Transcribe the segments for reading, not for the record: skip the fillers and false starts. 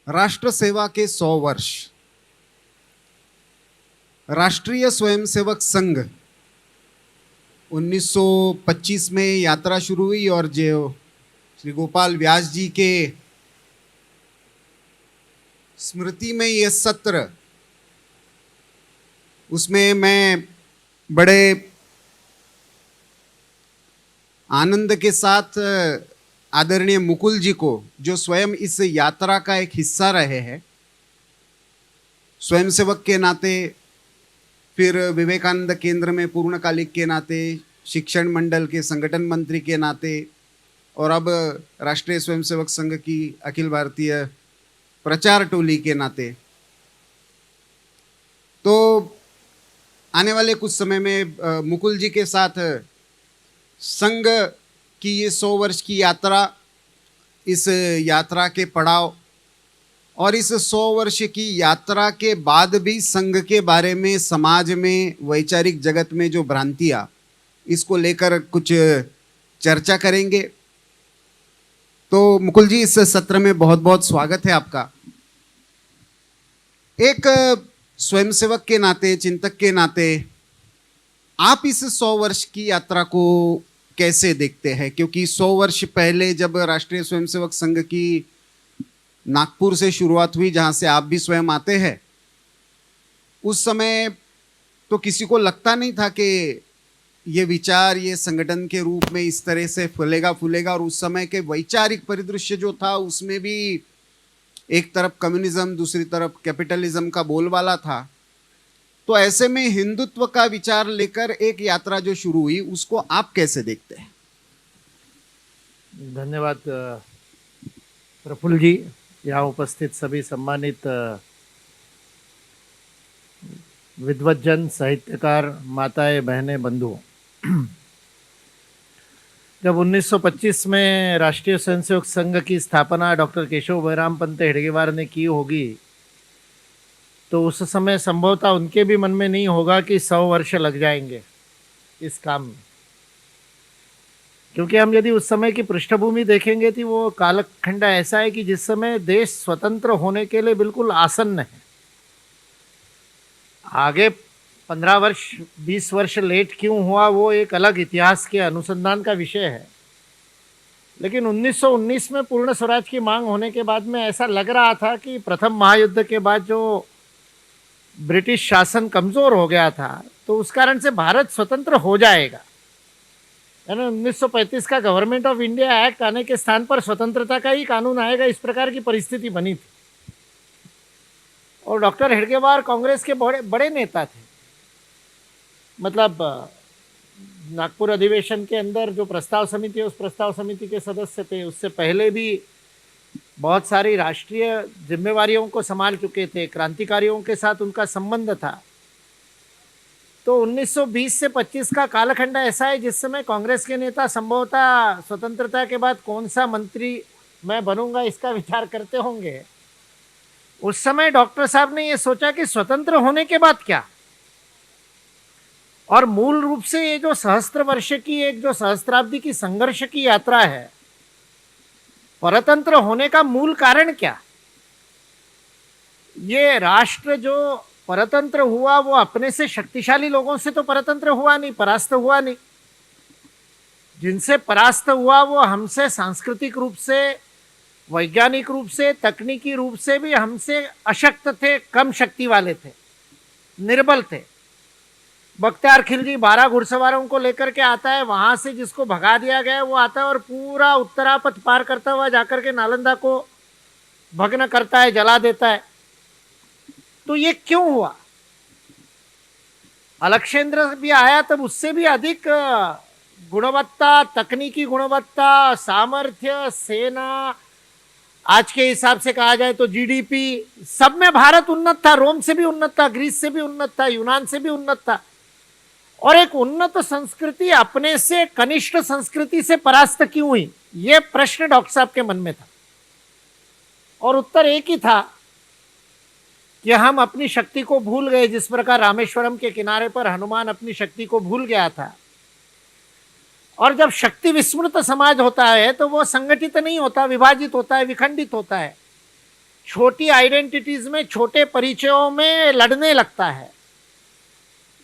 राष्ट्र सेवा के 100 वर्ष। राष्ट्रीय स्वयंसेवक संघ 1925 में यात्रा शुरू हुई और जो श्री गोपाल व्यास जी के स्मृति में ये सत्र, उसमें मैं बड़े आनंद के साथ आदरणीय मुकुल जी को, जो स्वयं इस यात्रा का एक हिस्सा रहे हैं, स्वयंसेवक के नाते, फिर विवेकानंद केंद्र में पूर्णकालिक के नाते, शिक्षण मंडल के संगठन मंत्री के नाते, और अब राष्ट्रीय स्वयंसेवक संघ की अखिल भारतीय प्रचार टोली के नाते, तो आने वाले कुछ समय में मुकुल जी के साथ संघ की ये 100 वर्ष की यात्रा, इस यात्रा के पड़ाव और इस 100 वर्ष की यात्रा के बाद भी संघ के बारे में समाज में, वैचारिक जगत में जो भ्रांतियाँ, इसको लेकर कुछ चर्चा करेंगे। तो मुकुल जी, इस सत्र में बहुत बहुत स्वागत है आपका। एक स्वयंसेवक के नाते, चिंतक के नाते, आप इस 100 वर्ष की यात्रा को कैसे देखते हैं? क्योंकि 100 वर्ष पहले जब राष्ट्रीय स्वयंसेवक संघ की नागपुर से शुरुआत हुई, जहां से आप भी स्वयं आते हैं, उस समय तो किसी को लगता नहीं था कि ये विचार, ये संगठन के रूप में इस तरह से फैलेगा फूलेगा। और उस समय के वैचारिक परिदृश्य जो था, उसमें भी एक तरफ कम्युनिज्म, दूसरी तरफ कैपिटलिज्म का बोलबाला था। तो ऐसे में हिंदुत्व का विचार लेकर एक यात्रा जो शुरू हुई, उसको आप कैसे देखते हैं? धन्यवाद प्रफुल्ल जी, यहाँ उपस्थित सभी सम्मानित विद्वज्जन, साहित्यकार, माताएं, बहनें, बंधु। जब 1925 में राष्ट्रीय स्वयंसेवक संघ की स्थापना डॉक्टर केशव बलराम पंत हेडगेवार ने की होगी, तो उस समय संभवतः उनके भी मन में नहीं होगा कि 100 वर्ष लग जाएंगे इस काम में। क्योंकि हम यदि उस समय की पृष्ठभूमि देखेंगे तो वो कालखंड ऐसा है कि जिस समय देश स्वतंत्र होने के लिए बिल्कुल आसन्न है। आगे 15 वर्ष, 20 वर्ष लेट क्यों हुआ, वो एक अलग इतिहास के अनुसंधान का विषय है। लेकिन 1919 में पूर्ण स्वराज की मांग होने के बाद में ऐसा लग रहा था कि प्रथम महायुद्ध के बाद जो ब्रिटिश शासन कमज़ोर हो गया था, तो उस कारण से भारत स्वतंत्र हो जाएगा। यानी 1935 का गवर्नमेंट ऑफ इंडिया एक्ट आने के स्थान पर स्वतंत्रता का ही कानून आएगा, इस प्रकार की परिस्थिति बनी थी। और डॉक्टर हेडगेवार कांग्रेस के बड़े बड़े नेता थे। मतलब नागपुर अधिवेशन के अंदर जो प्रस्ताव समिति है, उस प्रस्ताव समिति के सदस्य थे। उससे पहले भी बहुत सारी राष्ट्रीय जिम्मेवारियों को संभाल चुके थे, क्रांतिकारियों के साथ उनका संबंध था। तो 1920 से 25 का कालखंड ऐसा है जिस समय कांग्रेस के नेता संभवतः स्वतंत्रता के बाद कौन सा मंत्री मैं बनूंगा इसका विचार करते होंगे। उस समय डॉक्टर साहब ने ये सोचा कि स्वतंत्र होने के बाद क्या, और मूल रूप से ये जो सहस्त्र वर्ष की, एक जो सहस्त्राब्दी की संघर्ष की यात्रा है, परतंत्र होने का मूल कारण क्या। ये राष्ट्र जो परतंत्र हुआ, वो अपने से शक्तिशाली लोगों से तो परतंत्र हुआ नहीं, परास्त हुआ नहीं। जिनसे परास्त हुआ वो हमसे सांस्कृतिक रूप से, वैज्ञानिक रूप से, तकनीकी रूप से भी हमसे अशक्त थे, कम शक्ति वाले थे, निर्बल थे। बख्तियार खिलजी 12 घुड़सवारों को लेकर के आता है, वहां से जिसको भगा दिया गया वो आता है और पूरा उत्तरापथ पार करता हुआ जाकर के नालंदा को भग्न करता है, जला देता है। तो ये क्यों हुआ? अलक्षेंद्र भी आया तब उससे भी अधिक गुणवत्ता, तकनीकी गुणवत्ता, सामर्थ्य, सेना, आज के हिसाब से कहा जाए तो जीडीपी, सब में भारत उन्नत था। रोम से भी उन्नत था, ग्रीस से भी उन्नत था, यूनान से भी उन्नत था। और एक उन्नत संस्कृति अपने से कनिष्ठ संस्कृति से परास्त क्यों हुई, यह प्रश्न डॉक्टर साहब के मन में था। और उत्तर एक ही था कि हम अपनी शक्ति को भूल गए, जिस प्रकार रामेश्वरम के किनारे पर हनुमान अपनी शक्ति को भूल गया था। और जब शक्ति विस्मृत समाज होता है तो वो संगठित नहीं होता, विभाजित होता है, विखंडित होता है। छोटी आइडेंटिटीज में, छोटे परिचयों में लड़ने लगता है।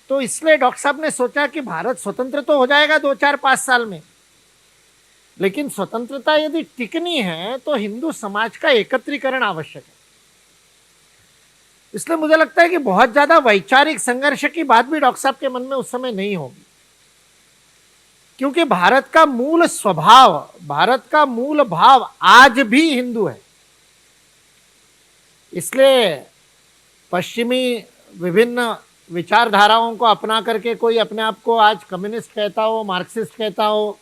तो इसलिए डॉक्टर साहब ने सोचा कि भारत स्वतंत्र तो हो जाएगा 2-4-5 साल में, लेकिन स्वतंत्रता यदि टिकनी है तो हिंदू समाज का एकत्रीकरण आवश्यक है। इसलिए मुझे लगता है कि बहुत ज्यादा वैचारिक संघर्ष की बात भी डॉक्टर साहब के मन में उस समय नहीं होगी, क्योंकि भारत का मूल स्वभाव, भारत का मूल भाव आज भी हिंदू है। इसलिए पश्चिमी विभिन्न विचारधाराओं को अपना करके कोई अपने आप को आज कम्युनिस्ट कहता हो, मार्क्सिस्ट कहता हो,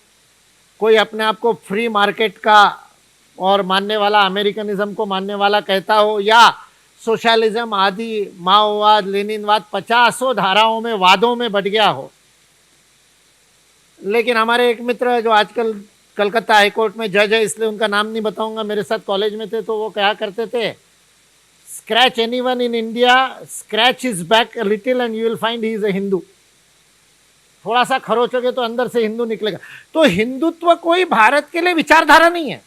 कोई अपने आप को फ्री मार्केट का और मानने वाला, अमेरिकनिज्म को मानने वाला कहता हो, या सोशलिज्म आदि माओवाद, लेनिनवाद 50 धाराओं में, वादों में बढ़ गया हो। लेकिन हमारे एक मित्र जो आजकल कलकत्ता हाईकोर्ट में जज है, इसलिए उनका नाम नहीं बताऊंगा, मेरे साथ कॉलेज में थे, तो वो कहा करते थे, scratch anyone in India, scratch his back a little and you will find he is a Hindu. थोड़ा सा खरोचोगे तो अंदर से हिंदू निकलेगा। तो हिंदुत्व कोई भारत के लिए विचारधारा नहीं है,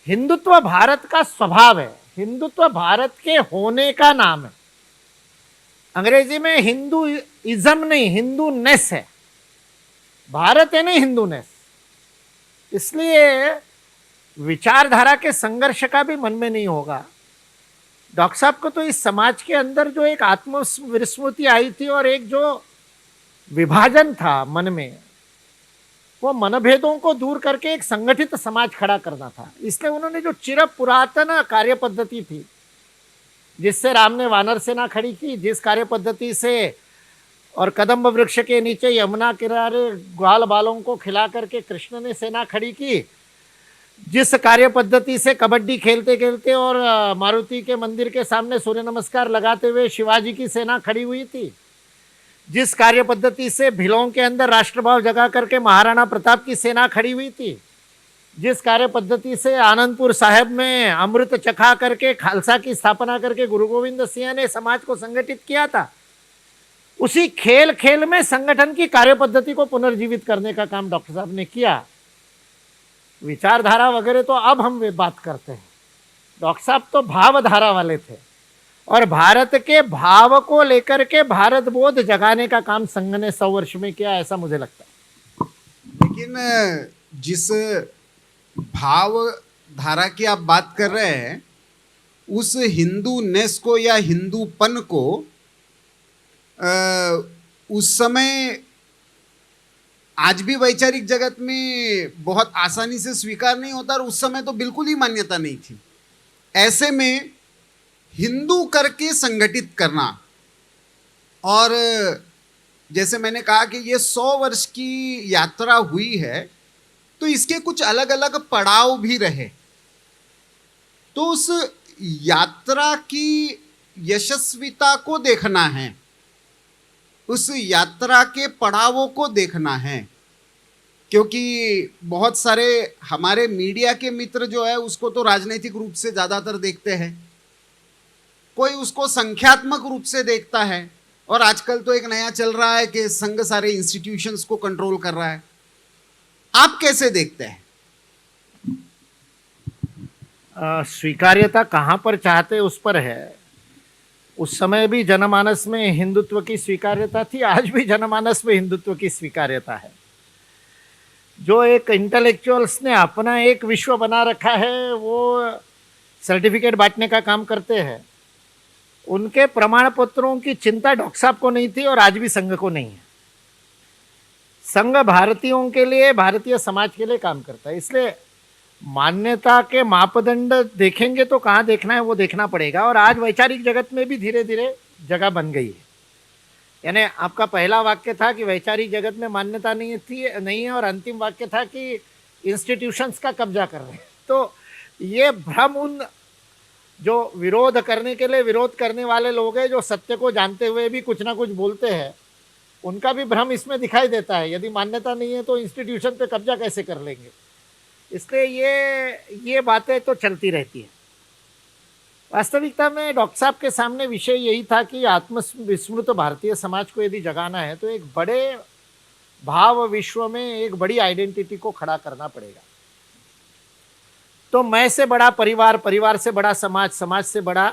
हिंदुत्व भारत का स्वभाव है, हिंदुत्व भारत के होने का नाम है। अंग्रेजी में हिंदू इज्म नहीं, हिंदू नेस है। भारत है नहीं, हिंदू नेस। इसलिए विचारधारा के संघर्ष का भी मन में नहीं होगा। डॉक्टर साहब को तो इस समाज के अंदर जो एक आत्मविस्मृति आई थी और एक जो विभाजन था मन में, वो मनभेदों को दूर करके एक संगठित समाज खड़ा करना था। इसलिए उन्होंने जो चिर पुरातन कार्य पद्धति थी, जिससे राम ने वानर सेना खड़ी की, जिस कार्य पद्धति से और कदम्ब वृक्ष के नीचे यमुना किनारे ग्वाल बालों को खिला करके कृष्ण ने सेना खड़ी की, जिस कार्य पद्धति से कबड्डी खेलते खेलते और मारुति के मंदिर के सामने सूर्य नमस्कार लगाते हुए शिवाजी की सेना खड़ी हुई थी, जिस कार्य पद्धति से भिलों के अंदर राष्ट्रभाव जगा करके महाराणा प्रताप की सेना खड़ी हुई थी, जिस कार्य पद्धति से आनंदपुर साहिब में अमृत चखा करके खालसा की स्थापना करके गुरु गोविंद सिंह ने समाज को संगठित किया था, उसी खेल खेल में संगठन की कार्य पद्धति को पुनर्जीवित करने का काम डॉक्टर साहब ने किया। विचारधारा वगैरह तो अब हम बात करते हैं, डॉक्टर साहब तो भावधारा वाले थे और भारत के भाव को लेकर के भारत बोध जगाने का काम संघ ने 100 वर्ष में किया, ऐसा मुझे लगता है। लेकिन जिस भाव धारा की आप बात कर रहे हैं, उस हिंदू नेस को या हिंदूपन को उस समय आज भी वैचारिक जगत में बहुत आसानी से स्वीकार नहीं होता और उस समय तो बिल्कुल ही मान्यता नहीं थी। ऐसे में हिंदू करके संगठित करना, और जैसे मैंने कहा कि ये 100 वर्ष की यात्रा हुई है, तो इसके कुछ अलग अलग पड़ाव भी रहे। तो उस यात्रा की यशस्विता को देखना है, उस यात्रा के पड़ावों को देखना है, क्योंकि बहुत सारे हमारे मीडिया के मित्र जो है उसको तो राजनीतिक रूप से ज़्यादातर देखते हैं, कोई उसको संख्यात्मक रूप से देखता है, और आजकल तो एक नया चल रहा है कि संघ सारे इंस्टीट्यूशंस को कंट्रोल कर रहा है। आप कैसे देखते हैं? स्वीकार्यता कहाँ पर चाहते उस पर है। उस समय भी जनमानस में हिंदुत्व की स्वीकार्यता थी, आज भी जनमानस में हिंदुत्व की स्वीकार्यता है। जो एक इंटेलेक्चुअल्स ने अपना एक विश्व बना रखा है, वो सर्टिफिकेट बांटने का काम करते हैं, उनके प्रमाण पत्रों की चिंता डॉक्टर साहब को नहीं थी और आज भी संघ को नहीं है। संघ भारतीयों के लिए, भारतीय समाज के लिए काम करता है। इसलिए मान्यता के मापदंड देखेंगे तो कहाँ देखना है वो देखना पड़ेगा, और आज वैचारिक जगत में भी धीरे धीरे जगह बन गई है। यानी आपका पहला वाक्य था कि वैचारिक जगत में मान्यता नहीं है, और अंतिम वाक्य था कि इंस्टीट्यूशंस का कब्जा कर रहे हैं। तो ये भ्रम उन जो विरोध करने के लिए विरोध करने वाले लोग हैं, जो सत्य को जानते हुए भी कुछ ना कुछ बोलते हैं, उनका भी भ्रम इसमें दिखाई देता है। यदि मान्यता नहीं है तो इंस्टीट्यूशन पे कब्जा कैसे कर लेंगे। इसलिए ये बातें तो चलती रहती है। वास्तविकता में डॉक्टर साहब के सामने विषय यही था कि आत्मविस्मृत भारतीय समाज को यदि जगाना है तो एक बड़े भाव विश्व में एक बड़ी आइडेंटिटी को खड़ा करना पड़ेगा। तो मैं से बड़ा परिवार, परिवार से बड़ा समाज, समाज से बड़ा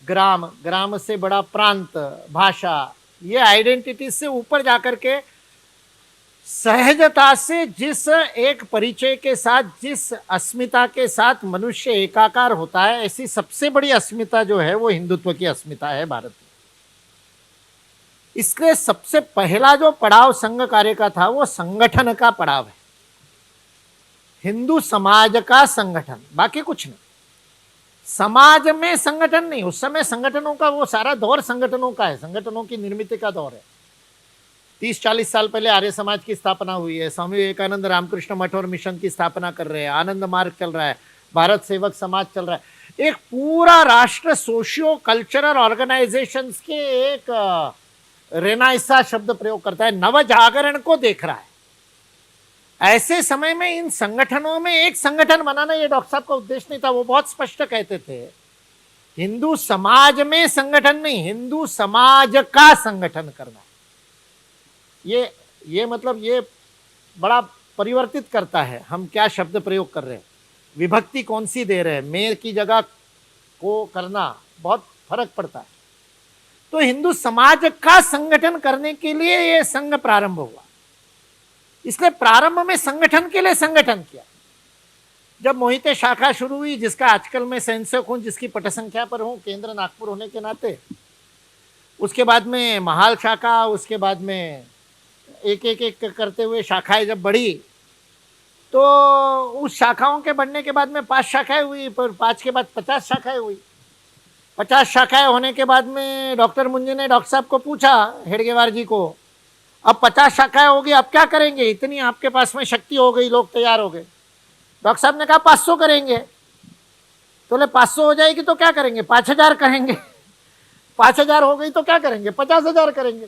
ग्राम, ग्राम से बड़ा प्रांत, भाषा, ये आइडेंटिटी से ऊपर जाकर के सहजता से जिस एक परिचय के साथ, जिस अस्मिता के साथ मनुष्य एकाकार होता है, ऐसी सबसे बड़ी अस्मिता जो है वो हिंदुत्व की अस्मिता है भारत में। इसलिए सबसे पहला जो पड़ाव संघ कार्य का था वो संगठन का पड़ाव है, हिंदू समाज का संगठन, बाकी कुछ नहीं। समाज में संगठन नहीं, उस समय संगठनों का वो सारा दौर संगठनों का है, संगठनों की निर्मित का दौर है। 30-40 साल पहले आर्य समाज की स्थापना हुई है, स्वामी विवेकानंद रामकृष्ण मठ और मिशन की स्थापना कर रहे हैं, आनंद मार्ग चल रहा है, भारत सेवक समाज चल रहा है। एक पूरा राष्ट्र सोशियो कल्चरल ऑर्गेनाइजेशंस के एक रेनाइसा शब्द प्रयोग करता है, नव जागरण को देख रहा है। ऐसे समय में इन संगठनों में एक संगठन बनाना ये डॉक्टर साहब का उद्देश्य नहीं था। वो बहुत स्पष्ट कहते थे, हिंदू समाज में संगठन नहीं, हिंदू समाज का संगठन करना। ये मतलब ये बड़ा परिवर्तित करता है हम क्या शब्द प्रयोग कर रहे हैं, विभक्ति कौन सी दे रहे हैं, मेर की जगह को करना बहुत फर्क पड़ता है। तो हिंदू समाज का संगठन करने के लिए ये संघ प्रारंभ हुआ। इसलिए प्रारंभ में संगठन के लिए संगठन किया। जब मोहिते शाखा शुरू हुई, जिसका आजकल मैं संयोजक हूं, जिसकी पट संख्या पर हूं, केंद्र नागपुर होने के नाते, उसके बाद में महाल शाखा, उसके बाद में एक एक एक करते हुए शाखाएं जब बढ़ी, तो उस शाखाओं के बढ़ने के बाद में 5 शाखाएं हुई, पर 5 के बाद 50 शाखाएं हुई। 50 शाखाएं होने के बाद में डॉक्टर मुंजे ने डॉक्टर साहब को पूछा, हेडगेवार जी को, अब 50 शाखाएं हो गई, अब क्या करेंगे, इतनी आपके पास में शक्ति हो गई, लोग तैयार हो गए। डॉक्टर साहब ने कहा 500 करेंगे। तो बोले 500 हो जाएगी तो क्या करेंगे, 5000 करेंगे। 5000 हो गई तो क्या करेंगे, 50,000 करेंगे।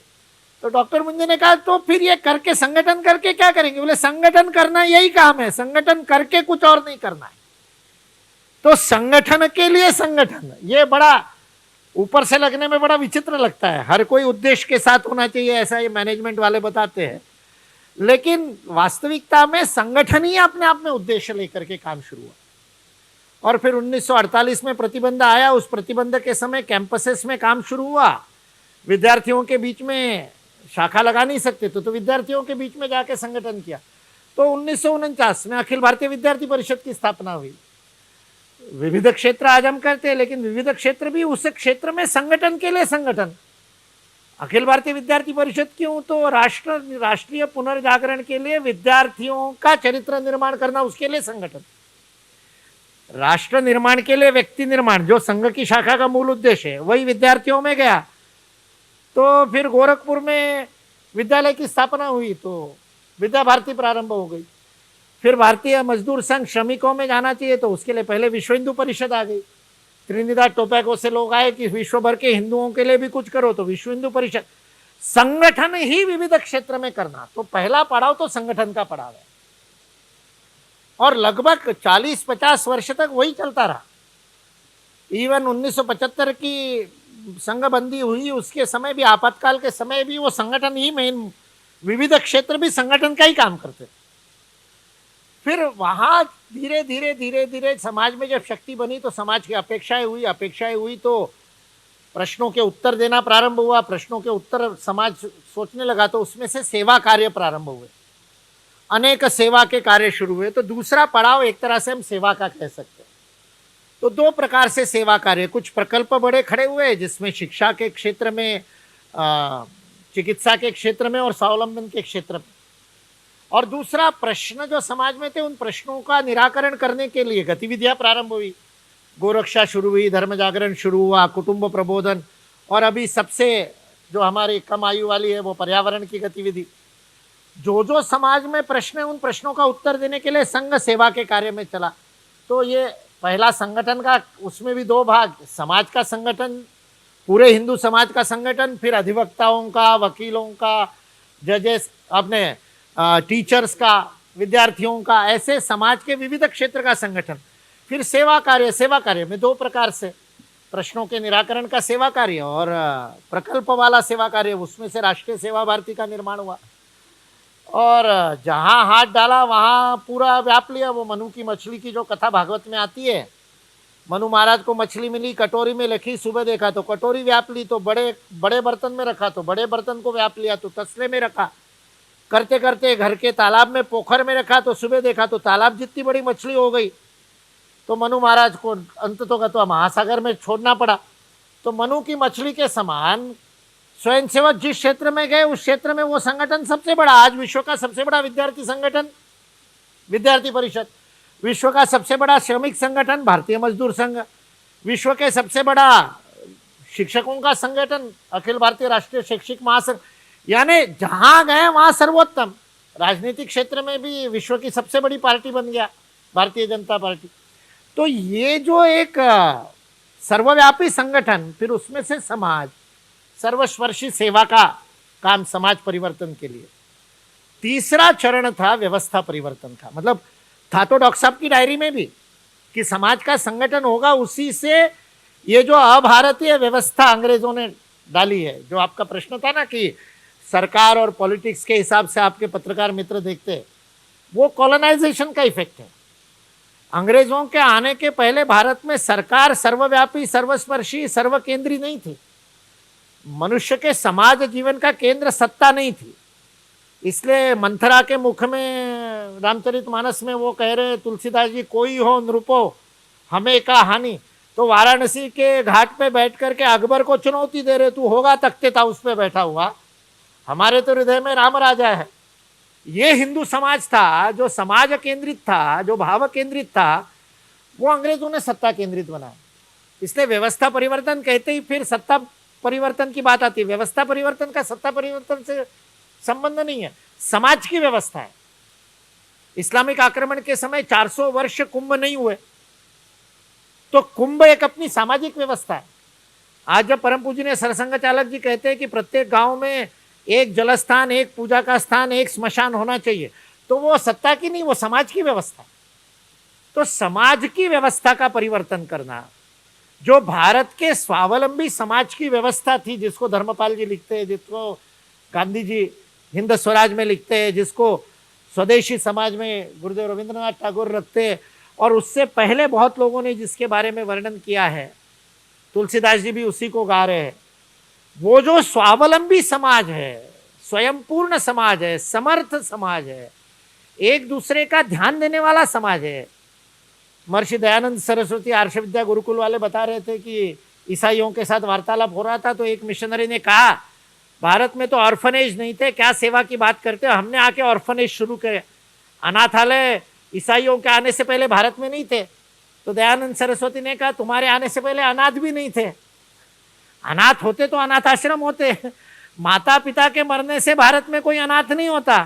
तो डॉक्टर मुंजे ने कहा तो फिर ये करके संगठन करके क्या करेंगे। बोले संगठन करना यही काम है, संगठन करके कुछ और नहीं करना है। तो संगठन के लिए संगठन, ये बड़ा ऊपर से लगने में बड़ा विचित्र लगता है, हर कोई उद्देश्य के साथ होना चाहिए ऐसा ये मैनेजमेंट वाले बताते हैं, लेकिन वास्तविकता में संगठन ही अपने आप में उद्देश्य लेकर के काम शुरू हुआ। और फिर 1948 में प्रतिबंध आया, उस प्रतिबंध के समय कैंपसेस में काम शुरू हुआ। विद्यार्थियों के बीच में शाखा लगा नहीं सकते तो विद्यार्थियों के बीच में जाके संगठन किया। तो 1949 में अखिल भारतीय विद्यार्थी परिषद की स्थापना हुई। विविध क्षेत्र आज हम करते हैं, लेकिन विविध क्षेत्र भी उस क्षेत्र में संगठन के लिए संगठन। अखिल भारतीय विद्यार्थी परिषद क्यों, तो राष्ट्रीय पुनर्जागरण के लिए विद्यार्थियों का चरित्र निर्माण करना, उसके लिए संगठन। राष्ट्र निर्माण के लिए व्यक्ति निर्माण, जो संघ की शाखा का मूल उद्देश्य है, वही विद्यार्थियों में गया। तो फिर गोरखपुर में विद्यालय की स्थापना हुई तो विद्या भारती प्रारंभ हो गई। फिर भारतीय मजदूर संघ श्रमिकों में जाना चाहिए तो उसके लिए पहले विश्व हिंदू परिषद आ गई। त्रिनिदाद टोबैगो से लोग आए कि विश्व भर के हिंदुओं के लिए भी कुछ करो, तो विश्व हिंदू परिषद। संगठन ही विविध क्षेत्र में करना, तो पहला पड़ाव तो संगठन का पड़ाव है। और लगभग 40-50 वर्ष तक वही चलता रहा। इवन 1975 की संघबंदी हुई, उसके समय भी, आपातकाल के समय भी वो संगठन ही मेन, विविध क्षेत्र भी संगठन का ही काम करते। फिर वहां धीरे धीरे धीरे धीरे समाज में जब शक्ति बनी तो समाज की अपेक्षाएं हुई तो प्रश्नों के उत्तर देना प्रारंभ हुआ। प्रश्नों के उत्तर समाज सोचने लगा तो उसमें से सेवा कार्य प्रारंभ हुए, अनेक सेवा के कार्य शुरू हुए। तो दूसरा पड़ाव एक तरह से हम सेवा का कह सकते हैं। तो 2 प्रकार से सेवा कार्य, कुछ प्रकल्प बड़े खड़े हुए जिसमें शिक्षा के क्षेत्र में, चिकित्सा के क्षेत्र में और स्वावलंबन के क्षेत्र में। और दूसरा प्रश्न जो समाज में थे, उन प्रश्नों का निराकरण करने के लिए गतिविधियां प्रारंभ हुई। गोरक्षा शुरू हुई, धर्म जागरण शुरू हुआ, कुटुंब प्रबोधन, और अभी सबसे जो हमारी कम आयु वाली है वो पर्यावरण की गतिविधि। जो समाज में प्रश्न है, उन प्रश्नों का उत्तर देने के लिए संघ सेवा के कार्य में चला। तो ये पहला संगठन का, उसमें भी 2 भाग, समाज का संगठन, पूरे हिंदू समाज का संगठन, फिर अधिवक्ताओं का, वकीलों का, जजेस, अपने टीचर्स का, विद्यार्थियों का, ऐसे समाज के विविध क्षेत्र का संगठन। फिर सेवा कार्य में 2 प्रकार से, प्रश्नों के निराकरण का सेवा कार्य और प्रकल्प वाला सेवा कार्य, उसमें से राष्ट्रीय सेवा भारती का निर्माण हुआ। और जहां हाथ डाला वहां पूरा व्याप लिया। वो मनु की मछली की जो कथा भागवत में आती है, मनु महाराज को मछली मिली, कटोरी में रखी, सुबह देखा तो कटोरी व्याप ली, तो बड़े बड़े बर्तन में रखा तो बड़े बर्तन को व्याप लिया, तो तसले में रखा, करते करते घर के तालाब में पोखर में रखा तो सुबह देखा तो तालाब जितनी बड़ी मछली हो गई। तो मनु महाराज को अंत तो महासागर में छोड़ना पड़ा। तो मनु की मछली के समान स्वयंसेवक जिस क्षेत्र में गए उस क्षेत्र में वो संगठन सबसे बड़ा, आज विश्व का सबसे बड़ा विद्यार्थी संगठन विद्यार्थी परिषद, विश्व का सबसे बड़ा श्रमिक संगठन भारतीय मजदूर संघ, विश्व के सबसे बड़ा शिक्षकों का संगठन अखिल भारतीय राष्ट्रीय शैक्षिक महासंघ, यानी जहां गए वहां सर्वोत्तम। राजनीतिक क्षेत्र में भी विश्व की सबसे बड़ी पार्टी बन गया भारतीय जनता पार्टी। तो ये जो एक सर्वव्यापी संगठन, फिर उसमें से समाज, सर्वस्पर्शी सेवा का काम समाज परिवर्तन के लिए। तीसरा चरण था व्यवस्था परिवर्तन का, मतलब था तो डॉक्टर साहब की डायरी में भी कि समाज का संगठन होगा, उसी से ये जो अभारतीय व्यवस्था अंग्रेजों ने डाली है। जो आपका प्रश्न था ना कि सरकार और पॉलिटिक्स के हिसाब से आपके पत्रकार मित्र देखते हैं, वो कॉलोनाइजेशन का इफेक्ट है। अंग्रेजों के आने के पहले भारत में सरकार सर्वव्यापी, सर्वस्पर्शी, सर्वकेंद्री नहीं थी। मनुष्य के समाज जीवन का केंद्र सत्ता नहीं थी। इसलिए मंथरा के मुख में रामचरितमानस में वो कह रहे तुलसीदास जी, कोई हो नृपो हमें का हानि, तो वाराणसी के घाट पे बैठ करके अकबर को चुनौती दे रहे, तू होगा तख्ते था उस पे बैठा हुआ, हमारे तो हृदय में राम राजा है। ये हिंदू समाज था जो समाज केंद्रित था, जो भाव केंद्रित था, वो अंग्रेजों ने सत्ता केंद्रित बनाया। इसलिए व्यवस्था परिवर्तन कहते ही फिर सत्ता परिवर्तन की बात आती है। व्यवस्था परिवर्तन का सत्ता परिवर्तन से संबंध नहीं है, समाज की व्यवस्था है। इस्लामिक आक्रमण के समय 400 वर्ष कुंभ नहीं हुए, तो कुंभ एक अपनी सामाजिक व्यवस्था है। आज जब परम पूजनीय सरसंघ चालक जी कहते हैं कि प्रत्येक गांव में एक जलस्थान, एक पूजा का स्थान, एक स्मशान होना चाहिए, तो वो सत्ता की नहीं, वो समाज की व्यवस्था। तो समाज की व्यवस्था का परिवर्तन करना, जो भारत के स्वावलंबी समाज की व्यवस्था थी, जिसको धर्मपाल जी लिखते हैं, जिसको गांधी जी हिंद स्वराज में लिखते हैं, जिसको स्वदेशी समाज में गुरुदेव रविंद्रनाथ टैगोर रखते हैं, और उससे पहले बहुत लोगों ने जिसके बारे में वर्णन किया है, तुलसीदास जी भी उसी को गा रहे हैं। वो जो स्वावलंबी समाज है, स्वयंपूर्ण समाज है, समर्थ समाज है, एक दूसरे का ध्यान देने वाला समाज है। महर्षि दयानंद सरस्वती आर्ष विद्या गुरुकुल वाले बता रहे थे कि ईसाइयों के साथ वार्तालाप हो रहा था, तो एक मिशनरी ने कहा, भारत में तो ऑर्फनेज नहीं थे, क्या सेवा की बात करते हो, हमने आके ऑर्फनेज शुरू करे। अनाथालय ईसाइयों के आने से पहले भारत में नहीं थे। तो दयानंद सरस्वती ने कहा, तुम्हारे आने से पहले अनाथ भी नहीं थे। अनाथ होते तो अनाथ आश्रम होते। माता पिता के मरने से भारत में कोई अनाथ नहीं होता।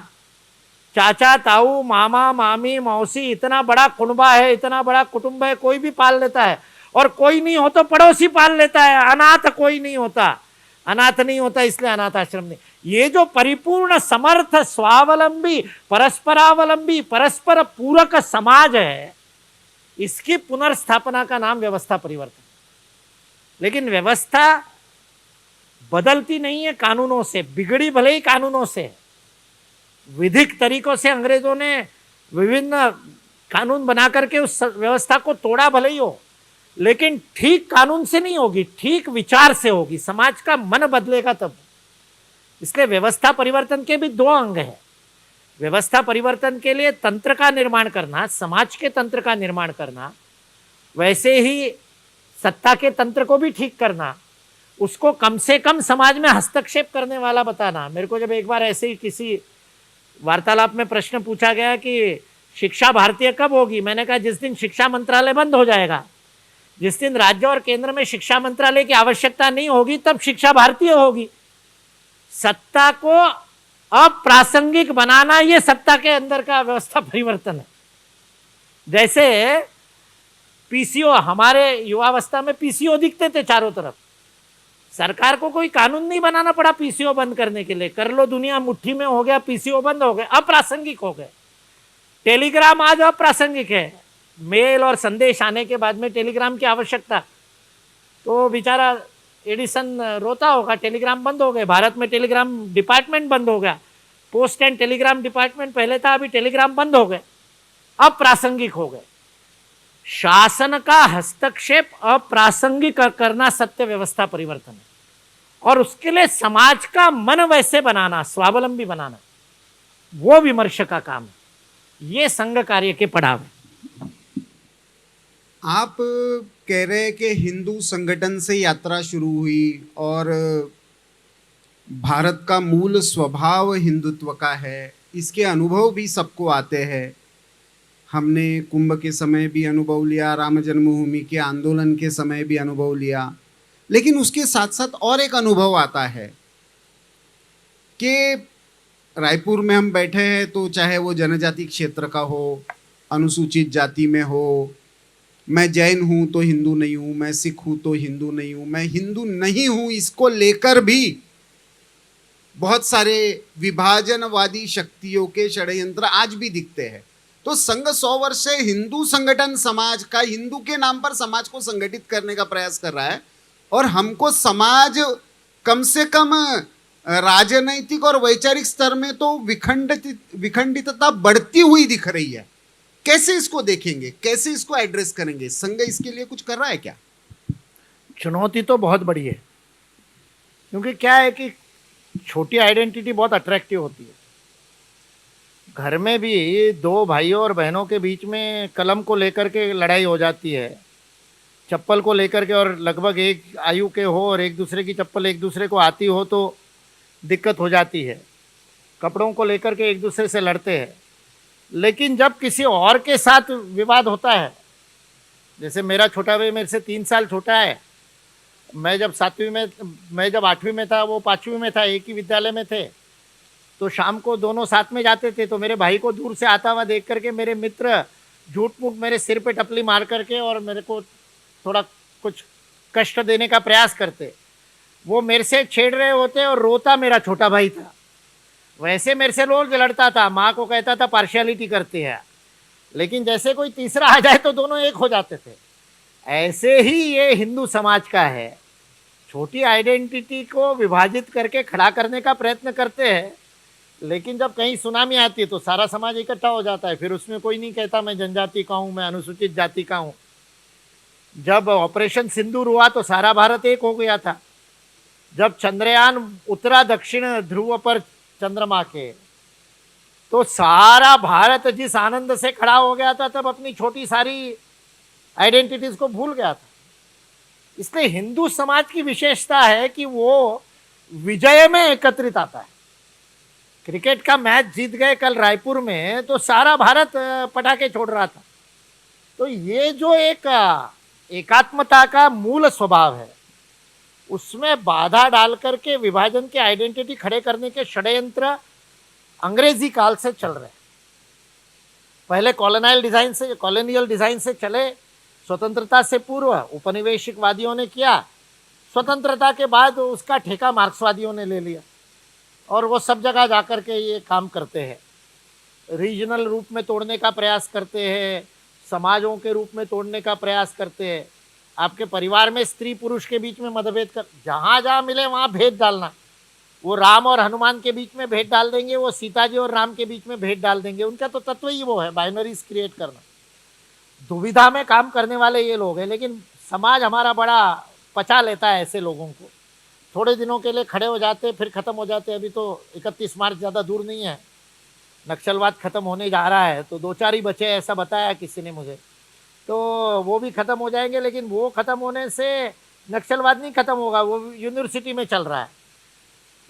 चाचा ताऊ, मामा मामी, मौसी, इतना बड़ा कुनबा है, इतना बड़ा कुटुंब है, कोई भी पाल लेता है। और कोई नहीं हो तो पड़ोसी पाल लेता है। अनाथ कोई नहीं होता, अनाथ नहीं होता, इसलिए अनाथ आश्रम नहीं। ये जो परिपूर्ण समर्थ स्वावलंबी परस्परावलंबी परस्पर पूरक समाज है, इसकी पुनर्स्थापना का नाम व्यवस्था परिवर्तन। लेकिन व्यवस्था बदलती नहीं है कानूनों से, बिगड़ी भले ही कानूनों से। विधिक तरीकों से अंग्रेजों ने विभिन्न कानून बना करके उस व्यवस्था को तोड़ा भले ही हो, लेकिन ठीक कानून से नहीं होगी, ठीक विचार से होगी। समाज का मन बदलेगा तब। इसलिए व्यवस्था परिवर्तन के भी 2 अंग हैं। व्यवस्था परिवर्तन के लिए तंत्र का निर्माण करना, समाज के तंत्र का निर्माण करना, वैसे ही सत्ता के तंत्र को भी ठीक करना, उसको कम से कम समाज में हस्तक्षेप करने वाला बताना। मेरे को जब एक बार ऐसे ही किसी वार्तालाप में प्रश्न पूछा गया कि शिक्षा भारतीय कब होगी, मैंने कहा जिस दिन शिक्षा मंत्रालय बंद हो जाएगा, जिस दिन राज्य और केंद्र में शिक्षा मंत्रालय की आवश्यकता नहीं होगी, तब शिक्षा भारतीय होगी। सत्ता को अप्रासंगिक बनाना, ये सत्ता के अंदर का व्यवस्था परिवर्तन है। जैसे पीसीओ, हमारे युवावस्था में पीसीओ दिखते थे चारों तरफ। सरकार को कोई कानून नहीं बनाना पड़ा पीसीओ बंद करने के लिए। कर लो, दुनिया मुट्ठी में हो गया, पीसीओ बंद हो गए, अप्रासंगिक हो गए। टेलीग्राम आज अप्रासंगिक है। मेल और संदेश आने के बाद में टेलीग्राम की आवश्यकता, तो बेचारा एडिसन रोता होगा, टेलीग्राम बंद हो गए। भारत में टेलीग्राम डिपार्टमेंट बंद हो गया। पोस्ट एंड टेलीग्राम डिपार्टमेंट पहले था, अभी टेलीग्राम बंद हो गए, अप्रासंगिक हो गए। शासन का हस्तक्षेप अप्रासंगिक करना सत्य व्यवस्था परिवर्तन है, और उसके लिए समाज का मन वैसे बनाना, स्वावलंबी बनाना, वो विमर्श का काम है। ये संघ कार्य के पड़ाव है। आप कह रहे हैं कि हिंदू संगठन से यात्रा शुरू हुई और भारत का मूल स्वभाव हिंदुत्व का है, इसके अनुभव भी सबको आते हैं। हमने कुंभ के समय भी अनुभव लिया, राम जन्मभूमि के आंदोलन के समय भी अनुभव लिया, लेकिन उसके साथ साथ और एक अनुभव आता है कि रायपुर में हम बैठे हैं तो चाहे वो जनजाति क्षेत्र का हो, अनुसूचित जाति में हो, मैं जैन हूँ तो हिंदू नहीं हूँ, मैं सिख हूँ तो हिंदू नहीं हूँ, मैं हिंदू नहीं हूँ, इसको लेकर भी बहुत सारे विभाजनवादी शक्तियों के षड्यंत्र आज भी दिखते हैं। तो संघ 100 वर्ष से हिंदू संगठन समाज का, हिंदू के नाम पर समाज को संगठित करने का प्रयास कर रहा है, और हमको समाज कम से कम राजनैतिक और वैचारिक स्तर में तो विखंडितता बढ़ती हुई दिख रही है। कैसे इसको देखेंगे, कैसे इसको एड्रेस करेंगे? संघ इसके लिए कुछ कर रहा है क्या? चुनौती तो बहुत बड़ी है, क्योंकि क्या है कि छोटी आइडेंटिटी बहुत अट्रैक्टिव होती है। घर में भी दो भाइयों और बहनों के बीच में कलम को लेकर के लड़ाई हो जाती है, चप्पल को लेकर के, और लगभग एक आयु के हो और एक दूसरे की चप्पल एक दूसरे को आती हो तो दिक्कत हो जाती है। कपड़ों को लेकर के एक दूसरे से लड़ते हैं। लेकिन जब किसी और के साथ विवाद होता है, जैसे मेरा छोटा भाई मेरे से 3 साल छोटा है, मैं जब 8वीं में था, वो 5वीं में था, एक ही विद्यालय में थे, तो शाम को दोनों साथ में जाते थे। तो मेरे भाई को दूर से आता हुआ देख करके मेरे मित्र झूठ मूठ मेरे सिर पे टपली मार करके और मेरे को थोड़ा कुछ कष्ट देने का प्रयास करते। वो मेरे से छेड़ रहे होते और रोता मेरा छोटा भाई था। वैसे मेरे से रोज लड़ता था, माँ को कहता था पार्शियलिटी करती है, लेकिन जैसे कोई तीसरा आ जाए तो दोनों एक हो जाते थे। ऐसे ही ये हिंदू समाज का है, छोटी आइडेंटिटी को विभाजित करके खड़ा करने का प्रयत्न करते हैं, लेकिन जब कहीं सुनामी आती है तो सारा समाज इकट्ठा हो जाता है। फिर उसमें कोई नहीं कहता मैं जनजाति का हूँ, मैं अनुसूचित जाति का हूँ। जब ऑपरेशन सिंदूर हुआ तो सारा भारत एक हो गया था। जब चंद्रयान उतरा दक्षिण ध्रुव पर चंद्रमा के, तो सारा भारत जिस आनंद से खड़ा हो गया था, तब अपनी छोटी सारी आइडेंटिटीज को भूल गया था। इसलिए हिंदू समाज की विशेषता है कि वो विजय में एकत्रित आता है। क्रिकेट का मैच जीत गए कल रायपुर में, तो सारा भारत पटाखे छोड़ रहा था। तो ये जो एक एकात्मता का मूल स्वभाव है, उसमें बाधा डाल करके विभाजन के आइडेंटिटी खड़े करने के षड्यंत्र अंग्रेजी काल से चल रहे हैं। पहले कॉलोनियल डिजाइन से चले, स्वतंत्रता से पूर्व उपनिवेशिकवादियों ने किया, स्वतंत्रता के बाद उसका ठेका मार्क्सवादियों ने ले लिया, और वो सब जगह जाकर के ये काम करते हैं। रीजनल रूप में तोड़ने का प्रयास करते हैं, समाजों के रूप में तोड़ने का प्रयास करते हैं। आपके परिवार में स्त्री पुरुष के बीच में मतभेद कर, जहाँ जहाँ मिले वहाँ भेद डालना। वो राम और हनुमान के बीच में भेद डाल देंगे, वो सीता जी और राम के बीच में भेद डाल देंगे। उनका तो तत्व ही वो है, बाइनरीज क्रिएट करना। दुविधा में काम करने वाले ये लोग हैं, लेकिन समाज हमारा बड़ा पचा लेता है ऐसे लोगों को। थोड़े दिनों के लिए खड़े हो जाते, फिर खत्म हो जाते। अभी तो 31 मार्च ज़्यादा दूर नहीं है, नक्सलवाद खत्म होने जा रहा है, तो 2-4 ही बचे, ऐसा बताया किसी ने मुझे। तो वो भी खत्म हो जाएंगे, लेकिन वो खत्म होने से नक्सलवाद नहीं खत्म होगा। वो यूनिवर्सिटी में चल रहा है,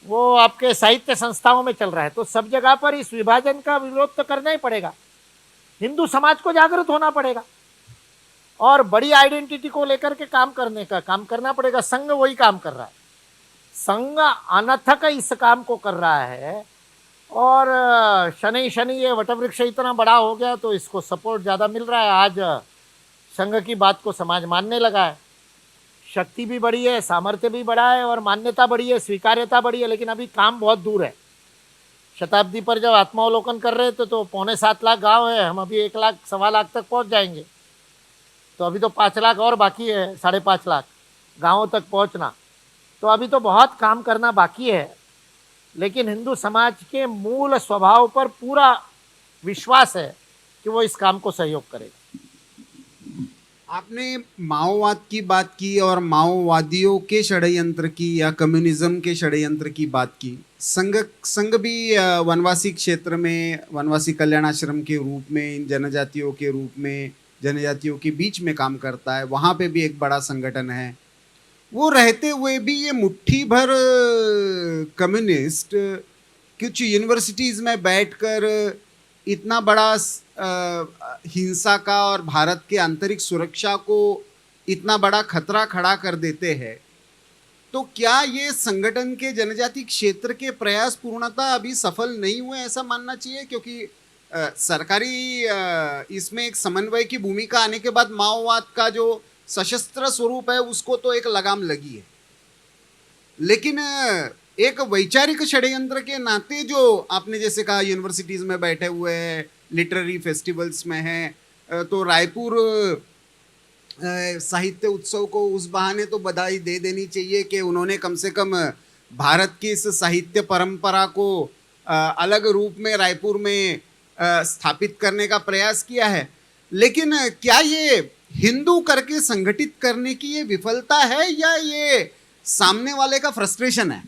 वो आपके साहित्य संस्थाओं में चल रहा है। तो सब जगह पर इस विभाजन का विरोध तो करना ही पड़ेगा। हिंदू समाज को जागृत होना पड़ेगा और बड़ी आइडेंटिटी को लेकर के काम करना पड़ेगा। संघ वही काम कर रहा है, संघ अनथक इस काम को कर रहा है। और शनि ये वटवृक्ष इतना बड़ा हो गया तो इसको सपोर्ट ज़्यादा मिल रहा है। आज संघ की बात को समाज मानने लगा है, शक्ति भी बढ़ी है, सामर्थ्य भी बढ़ा है, और मान्यता बढ़ी है, स्वीकार्यता बढ़ी है। लेकिन अभी काम बहुत दूर है। शताब्दी पर जब आत्मावलोकन कर रहे थे तो 6.25 लाख गांव है, हम अभी 1 लाख 1.25 लाख तक पहुंच जाएंगे। तो अभी तो 5 लाख और बाकी है, 5.5 लाख गाँवों तक पहुंचना। तो अभी तो बहुत काम करना बाकी है। लेकिन हिंदू समाज के मूल स्वभाव पर पूरा विश्वास है कि वो इस काम को सहयोग करेगा। आपने माओवाद की बात की और माओवादियों के षड्यंत्र की या कम्युनिज्म के षड्यंत्र की बात की। संघ भी वनवासी क्षेत्र में वनवासी कल्याण आश्रम के रूप में इन जनजातियों के रूप में जनजातियों के बीच में काम करता है। वहाँ पे भी एक बड़ा संगठन है। वो रहते हुए भी ये मुट्ठी भर कम्युनिस्ट कुछ यूनिवर्सिटीज़ में बैठकर इतना बड़ा हिंसा का और भारत के आंतरिक सुरक्षा को इतना बड़ा खतरा खड़ा कर देते हैं। तो क्या ये संगठन के जनजाति क्षेत्र के प्रयास पूर्णतः अभी सफल नहीं हुए, ऐसा मानना चाहिए? क्योंकि सरकारी इसमें एक समन्वय की भूमिका आने के बाद माओवाद का जो सशस्त्र स्वरूप है उसको तो एक लगाम लगी है, लेकिन एक वैचारिक षड्यंत्र के नाते जो आपने जैसे कहा यूनिवर्सिटीज में बैठे हुए हैं, लिटरेरी फेस्टिवल्स में हैं, तो रायपुर साहित्य उत्सव को उस बहाने तो बधाई दे देनी चाहिए कि उन्होंने कम से कम भारत की इस साहित्य परंपरा को अलग रूप में रायपुर में स्थापित करने का प्रयास किया है। लेकिन क्या ये हिंदू करके संगठित करने की ये विफलता है या ये सामने वाले का फ्रस्ट्रेशन है?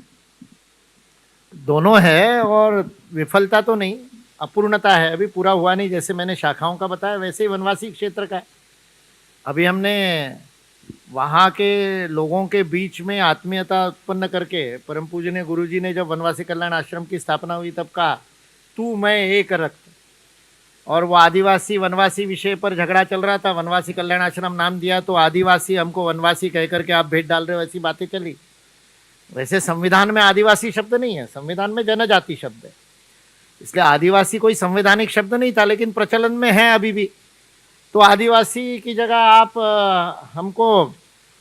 दोनों है, और विफलता तो नहीं, अपूर्णता है, अभी पूरा हुआ नहीं। जैसे मैंने शाखाओं का बताया वैसे ही वनवासी क्षेत्र का है। अभी हमने वहाँ के लोगों के बीच में आत्मीयता उत्पन्न करके, परम पूजनीय गुरुजी ने जब वनवासी कल्याण आश्रम की स्थापना हुई तब कहा तू मैं एक रक्त, और वो आदिवासी वनवासी विषय पर झगड़ा चल रहा था। वनवासी कल्याण आश्रम नाम दिया तो आदिवासी हमको वनवासी कह करके आप भेंट डाल रहे हो, ऐसी बातें चली। वैसे संविधान में आदिवासी शब्द नहीं है, संविधान में जनजाति शब्द है, इसलिए आदिवासी कोई संवैधानिक शब्द नहीं था, लेकिन प्रचलन में है अभी भी। तो आदिवासी की जगह आप हमको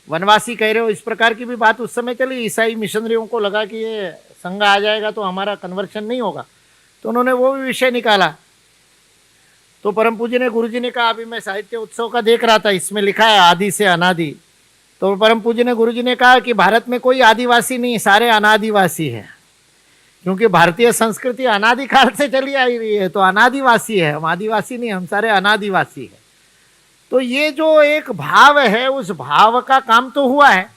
वनवासी कह रहे हो, इस प्रकार की भी बात उस समय चली। ईसाई मिशनरियों को लगा कि ये संघ आ जाएगा तो हमारा कन्वर्शन नहीं होगा, तो उन्होंने वो भी विषय निकाला। तो परम पूज्य ने गुरुजी ने कहा, अभी मैं साहित्य उत्सव का देख रहा था, इसमें लिखा है आदि से अनादि। तो परम पूज्य ने गुरुजी ने कहा कि भारत में कोई आदिवासी नहीं, सारे अनादिवासी हैं, क्योंकि भारतीय संस्कृति अनादिकाल से चली आ रही है, तो अनादिवासी है, हम आदिवासी नहीं, हम सारे अनादिवासी हैं। तो ये जो एक भाव है, उस भाव का काम तो हुआ है।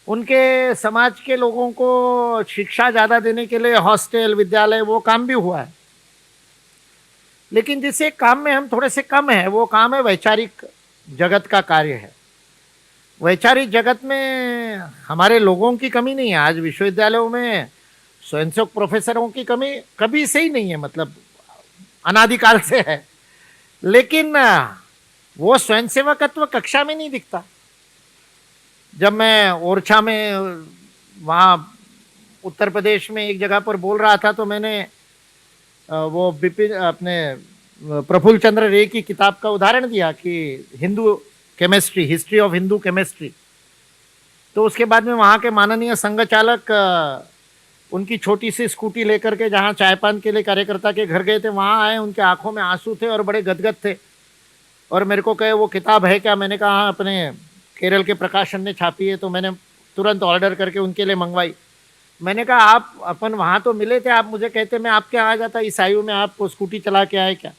उनके समाज के लोगों को शिक्षा ज़्यादा देने के लिए हॉस्टल विद्यालय वो काम भी हुआ है, लेकिन जिस काम में हम थोड़े से कम है वो काम है वैचारिक जगत का कार्य है। वैचारिक जगत में हमारे लोगों की कमी नहीं है। आज विश्वविद्यालयों में स्वयंसेवक प्रोफेसरों की कमी कभी से ही नहीं है, मतलब अनादिकाल से है, लेकिन वो स्वयंसेवकत्व कक्षा में नहीं दिखता। जब मैं ओरछा में वहाँ उत्तर प्रदेश में एक जगह पर बोल रहा था, तो मैंने वो बिपिन अपने प्रफुल्ल चंद्र रे की किताब का उदाहरण दिया कि Hindu chemistry, history of Hindu chemistry. तो उसके बाद में वहाँ के माननीय संघ चालक उनकी छोटी सी स्कूटी लेकर के जहाँ चाय पान के लिए कार्यकर्ता के घर गए थे, वहाँ आए, उनके आंखों में आंसू थे और बड़े गदगद थे, और मेरे को कहे वो किताब है क्या? मैंने कहा हाँ, अपने केरल के प्रकाशन ने छापी है। तो मैंने तुरंत ऑर्डर करके उनके लिए मंगवाई। मैंने कहा आप अपन वहाँ तो मिले थे, आप मुझे कहते मैं आपके यहाँ आ जाता, इस आयु में आप स्कूटी चला के आए क्या?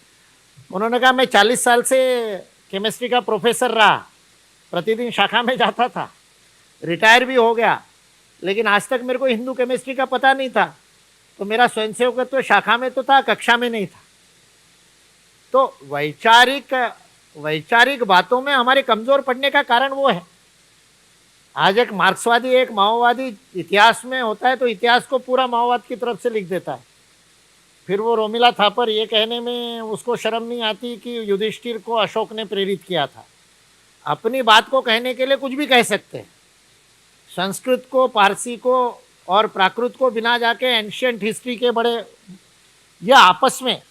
उन्होंने कहा मैं 40 साल से केमिस्ट्री का प्रोफेसर रहा, प्रतिदिन शाखा में जाता था, रिटायर भी हो गया, लेकिन आज तक मेरे को हिंदू केमिस्ट्री का पता नहीं था। तो मेरा स्वयंसेवक तो शाखा में तो था, कक्षा में नहीं था। तो वैचारिक बातों में हमारे कमजोर पड़ने का कारण वो है। आज एक मार्क्सवादी एक माओवादी इतिहास में होता है तो इतिहास को पूरा माओवाद की तरफ से लिख देता है। फिर वो रोमिला थापर ये कहने में उसको शर्म नहीं आती कि युधिष्ठिर को अशोक ने प्रेरित किया था। अपनी बात को कहने के लिए कुछ भी कह सकते हैं। संस्कृत को, पारसी को और प्राकृत को बिना जाके एंशियंट हिस्ट्री के बड़े, यह आपस में,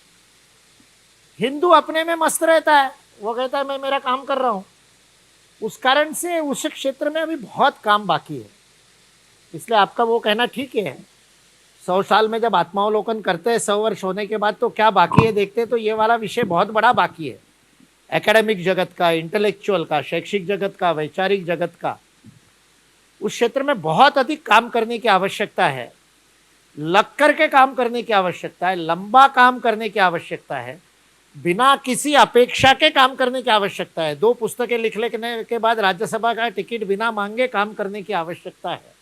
हिंदू अपने में मस्त रहता है, वो कहता है मैं मेरा काम कर रहा हूँ। उस कारण से उस क्षेत्र में अभी बहुत काम बाकी है। इसलिए आपका वो कहना ठीक है, 100 साल में जब आत्मावलोकन करते हैं 100 वर्ष होने के बाद तो क्या बाकी है देखते हैं, तो ये वाला विषय बहुत बड़ा बाकी है। एकेडमिक जगत का, इंटेलेक्चुअल का, शैक्षिक जगत का, वैचारिक जगत का, उस क्षेत्र में बहुत अधिक काम करने की आवश्यकता है। लग करके काम करने की आवश्यकता है, लंबा काम करने की आवश्यकता है, बिना किसी अपेक्षा के काम करने की आवश्यकता है। 2 पुस्तकें लिख लेने के बाद राज्यसभा का टिकट बिना मांगे काम करने की आवश्यकता है।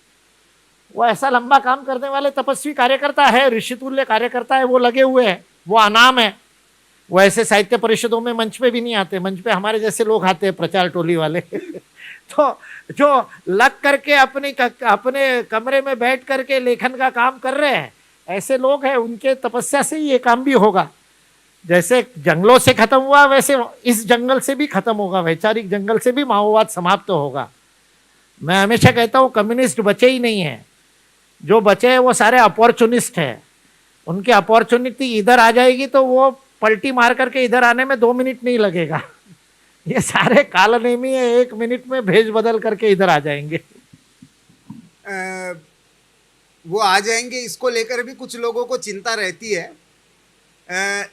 वो ऐसा लंबा काम करने वाले तपस्वी कार्यकर्ता है, ऋषितुल्य कार्यकर्ता है, वो लगे हुए हैं, वो अनाम है। वो ऐसे साहित्य परिषदों में मंच पे भी नहीं आते, मंच पे हमारे जैसे लोग आते हैं, प्रचार टोली वाले तो जो लग करके अपने कमरे में बैठ करके लेखन का काम कर रहे हैं, ऐसे लोग हैं, उनके तपस्या से ही ये काम भी होगा। जैसे जंगलों से खत्म हुआ, वैसे इस जंगल से भी खत्म होगा, वैचारिक जंगल से भी माओवाद समाप्त होगा। मैं हमेशा कहता हूँ कम्युनिस्ट बचे ही नहीं है, जो बचे हैं वो सारे अपॉर्चुनिस्ट हैं। उनकी अपॉर्चुनिटी इधर आ जाएगी तो वो पलटी मार करके इधर आने में 2 मिनट नहीं लगेगा। ये सारे कालनेमी है, 1 मिनट में भेज बदल करके इधर आ जाएंगे। वो आ जाएंगे, इसको लेकर भी कुछ लोगों को चिंता रहती है।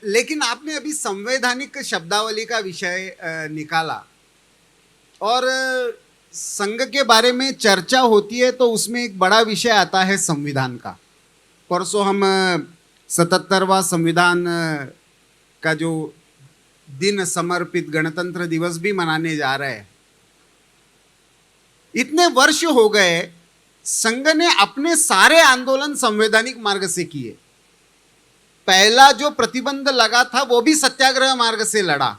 लेकिन आपने अभी संवैधानिक शब्दावली का विषय निकाला और संघ के बारे में चर्चा होती है तो उसमें एक बड़ा विषय आता है संविधान का। परसों हम 77वां संविधान का जो दिन समर्पित गणतंत्र दिवस भी मनाने जा रहे हैं। इतने वर्ष हो गए, संघ ने अपने सारे आंदोलन संवैधानिक मार्ग से किए। पहला जो प्रतिबंध लगा था वो भी सत्याग्रह मार्ग से लड़ा,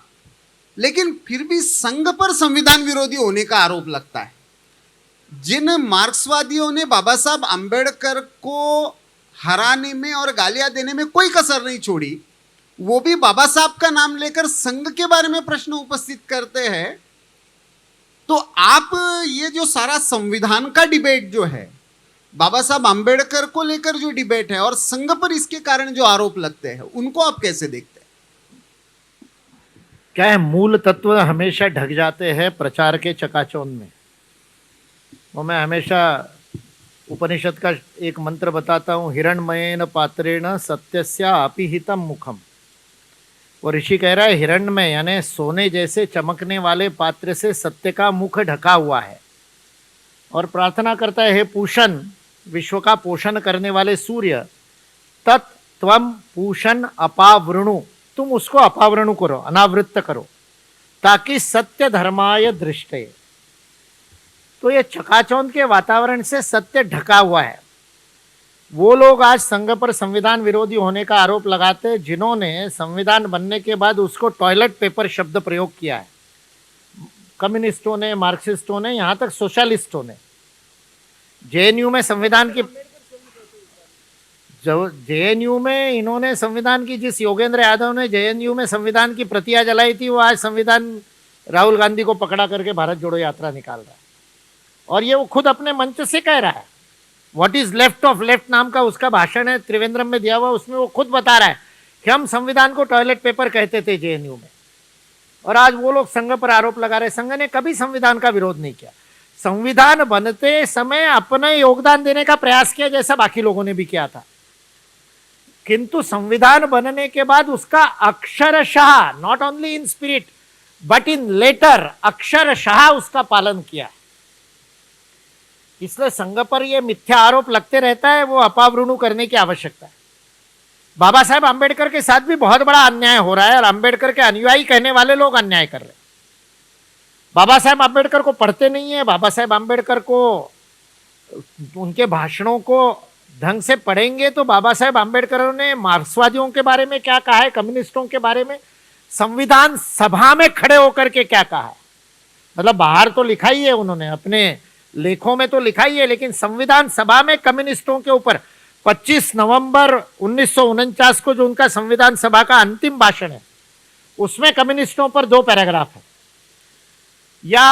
लेकिन फिर भी संघ पर संविधान विरोधी होने का आरोप लगता है। जिन मार्क्सवादियों ने बाबा साहब अंबेडकर को हराने में और गालियां देने में कोई कसर नहीं छोड़ी, वो भी बाबा साहब का नाम लेकर संघ के बारे में प्रश्न उपस्थित करते हैं। तो आप ये जो सारा संविधान का डिबेट जो है, बाबा साहब अंबेडकर को लेकर जो डिबेट है और संघ पर इसके कारण जो आरोप लगते हैं, उनको आप कैसे देखते हैं? क्या है, मूल तत्व हमेशा ढक जाते हैं प्रचार के चकाचौंध में। वो मैं हमेशा उपनिषद का एक मंत्र बताता हूँ, हिरण्मयेन पात्रेण सत्यस्य अपिहितम मुखम। वो ऋषि कह रहा है हिरण्मय यानी सोने जैसे चमकने वाले पात्र से सत्य का मुख ढका हुआ है, और प्रार्थना करता है, हे पूषण, विश्व का पोषण करने वाले सूर्य, तत्त्वम पूषण अपावृणु, तुम उसको अपावृणु करो, अनावृत्त करो, ताकि सत्य धर्माय दृष्टये। तो ये चकाचौंध के वातावरण से सत्य ढका हुआ है। वो लोग आज संघ पर संविधान विरोधी होने का आरोप लगाते हैं जिन्होंने संविधान बनने के बाद उसको टॉयलेट पेपर शब्द प्रयोग किया है। कम्युनिस्टों ने, मार्क्सिस्टों ने, यहाँ तक सोशलिस्टों ने। जेएनयू में संविधान की जेएनयू में इन्होंने संविधान की, जिस योगेंद्र यादव ने जेएनयू में संविधान की प्रतियां जलाई थी, वो आज संविधान राहुल गांधी को पकड़ा करके भारत जोड़ो यात्रा निकाल रहा है। और ये वो खुद अपने मंच से कह रहा है। What is left of left नाम का उसका भाषण है त्रिवेंद्रम में दिया हुआ, उसमें वो खुद बता रहा है कि हम संविधान को टॉयलेट पेपर कहते थे जेएनयू में। और आज वो लोग संघ पर आरोप लगा रहे। संघ ने कभी संविधान का विरोध नहीं किया। संविधान बनते समय अपने योगदान देने का प्रयास किया, जैसा बाकी लोगों ने भी किया था, किंतु संविधान बनने के बाद उसका अक्षरशः, not only in spirit but in letter, अक्षरशः उसका पालन किया। इसलिए संघ पर यह मिथ्या आरोप लगते रहता है, वो अपावृणु करने की आवश्यकता है। बाबा साहेब अंबेडकर के साथ भी बहुत बड़ा अन्याय हो रहा है, और अंबेडकर के अनुयायी कहने वाले लोग अन्याय कर रहे हैं। बाबा साहेब अंबेडकर को पढ़ते नहीं है। बाबा साहेब अंबेडकर को, उनके भाषणों को ढंग से पढ़ेंगे तो बाबा साहेब अंबेडकर ने मार्क्सवादियों के बारे में क्या कहा है, कम्युनिस्टों के बारे में संविधान सभा में खड़े होकर के क्या कहा है। मतलब बाहर तो लिखा ही है, उन्होंने अपने लेखों में तो लिखा ही है, लेकिन संविधान सभा में कम्युनिस्टों के ऊपर 25 नवंबर 1949 को जो उनका संविधान सभा का अंतिम भाषण है, उसमें कम्युनिस्टों पर 2 पैराग्राफ है। या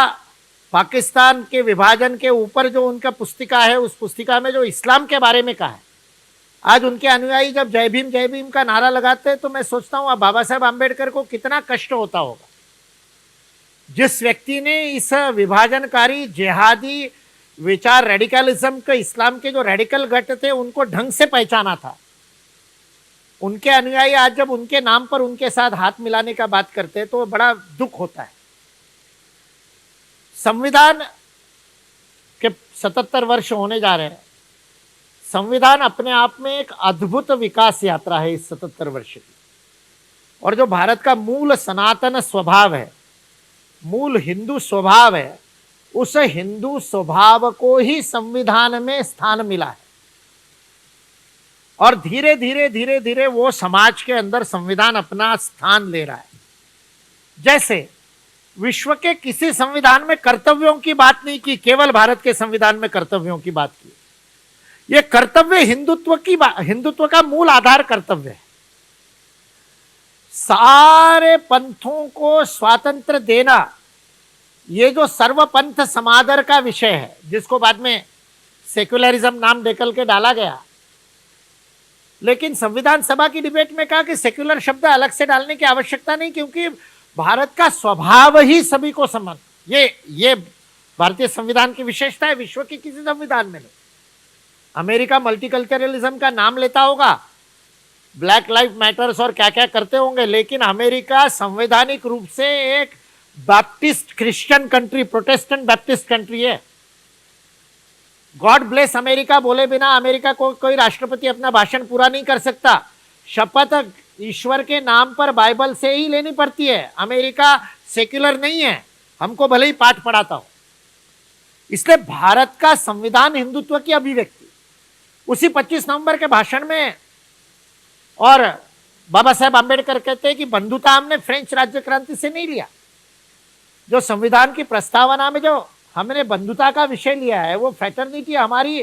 पाकिस्तान के विभाजन के ऊपर जो उनका पुस्तिका है, उस पुस्तिका में जो इस्लाम के बारे में कहा है। आज उनके अनुयायी जब जय भीम का नारा लगाते हैं तो मैं सोचता हूँ अब बाबा साहेब आम्बेडकर को कितना कष्ट होता होगा, जिस व्यक्ति ने इस विभाजनकारी जिहादी विचार, रेडिकलिज्म के, इस्लाम के जो रेडिकल गट थे, उनको ढंग से पहचाना था। उनके अनुयायी आज जब उनके नाम पर उनके साथ हाथ मिलाने का बात करते हैं तो बड़ा दुख होता है। संविधान के 77 वर्ष होने जा रहे हैं। संविधान अपने आप में एक अद्भुत विकास यात्रा है इस 77 वर्ष की। और जो भारत का मूल सनातन स्वभाव है, मूल हिंदू स्वभाव है, उस हिंदू स्वभाव को ही संविधान में स्थान मिला है। और धीरे धीरे धीरे धीरे वो समाज के अंदर संविधान अपना स्थान ले रहा है। जैसे विश्व के किसी संविधान में कर्तव्यों की बात नहीं की, केवल भारत के संविधान में कर्तव्यों की बात की। ये कर्तव्य हिंदुत्व का मूल आधार कर्तव्य है। सारे पंथों को स्वातंत्र देना, ये जो सर्वपंथ समादर का विषय है, जिसको बाद में सेक्युलरिज्म नाम देकर के डाला गया, लेकिन संविधान सभा की डिबेट में कहा कि सेक्युलर शब्द अलग से डालने की आवश्यकता नहीं, क्योंकि भारत का स्वभाव ही सभी को समान। ये भारतीय संविधान की विशेषता है, विश्व के किसी संविधान में नहीं। अमेरिका मल्टीकल्चरलिज्म का नाम लेता होगा, ब्लैक लाइफ मैटर्स और क्या क्या करते होंगे, लेकिन अमेरिका संवैधानिक रूप से एक Baptist Christian country, Protestant Baptist country है। गॉड ब्लेस अमेरिका बोले बिना अमेरिका को कोई राष्ट्रपति अपना भाषण पूरा नहीं कर सकता। शपथ ईश्वर के नाम पर बाइबल से ही लेनी पड़ती है। अमेरिका सेक्युलर नहीं है, हमको भले ही पाठ पढ़ाता हो। इसलिए भारत का संविधान हिंदुत्व की अभिव्यक्ति। उसी 25 नवंबर के भाषण में और बाबा साहेब आंबेडकर कहते हैं कि बंधुता हमने फ्रेंच राज्य क्रांति से नहीं लिया। जो संविधान की प्रस्तावना में जो हमने बंधुता का विषय लिया है, वो फ्रेटर्निटी हमारी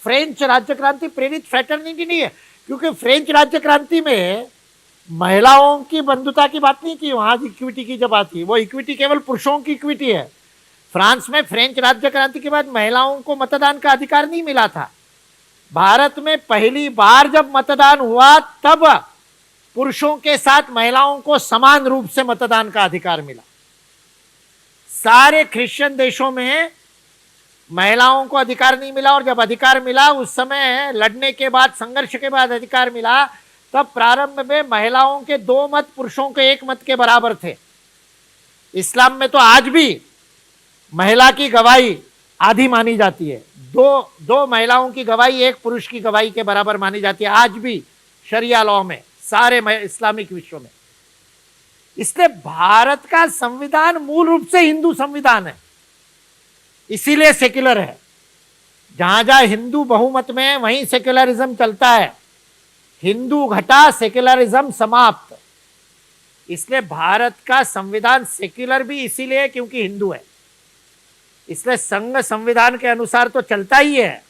फ्रेंच राज्य क्रांति प्रेरित फ्रेटर्निटी नहीं है, क्योंकि फ्रेंच राज्य क्रांति में महिलाओं की बंधुता की बात नहीं की। वहां इक्विटी की जब बात की, वो इक्विटी केवल पुरुषों की इक्विटी है। फ्रांस में फ्रेंच राज्य क्रांति के बाद महिलाओं को मतदान का अधिकार नहीं मिला था। भारत में पहली बार जब मतदान हुआ, तब पुरुषों के साथ महिलाओं को समान रूप से मतदान का अधिकार मिला। सारे क्रिश्चियन देशों में महिलाओं को अधिकार नहीं मिला, और जब अधिकार मिला उस समय लड़ने के बाद, संघर्ष के बाद अधिकार मिला। तब प्रारंभ में महिलाओं के 2 मत, पुरुषों के 1 मत के बराबर थे। इस्लाम में तो आज भी महिला की गवाही आधी मानी जाती है। दो महिलाओं की गवाही 1 पुरुष की गवाही के बराबर मानी जाती है, आज भी शरिया लॉ में, सारे इस्लामिक विश्व में। इसलिए भारत का संविधान मूल रूप से हिंदू संविधान है, इसीलिए सेक्युलर है। जहां जहां हिंदू बहुमत में है, वहीं सेक्युलरिज्म चलता है। हिंदू घटा, सेक्युलरिज्म समाप्त। इसलिए भारत का संविधान सेक्युलर भी इसीलिए है क्योंकि हिंदू है। इसलिए संघ संविधान के अनुसार तो चलता ही है,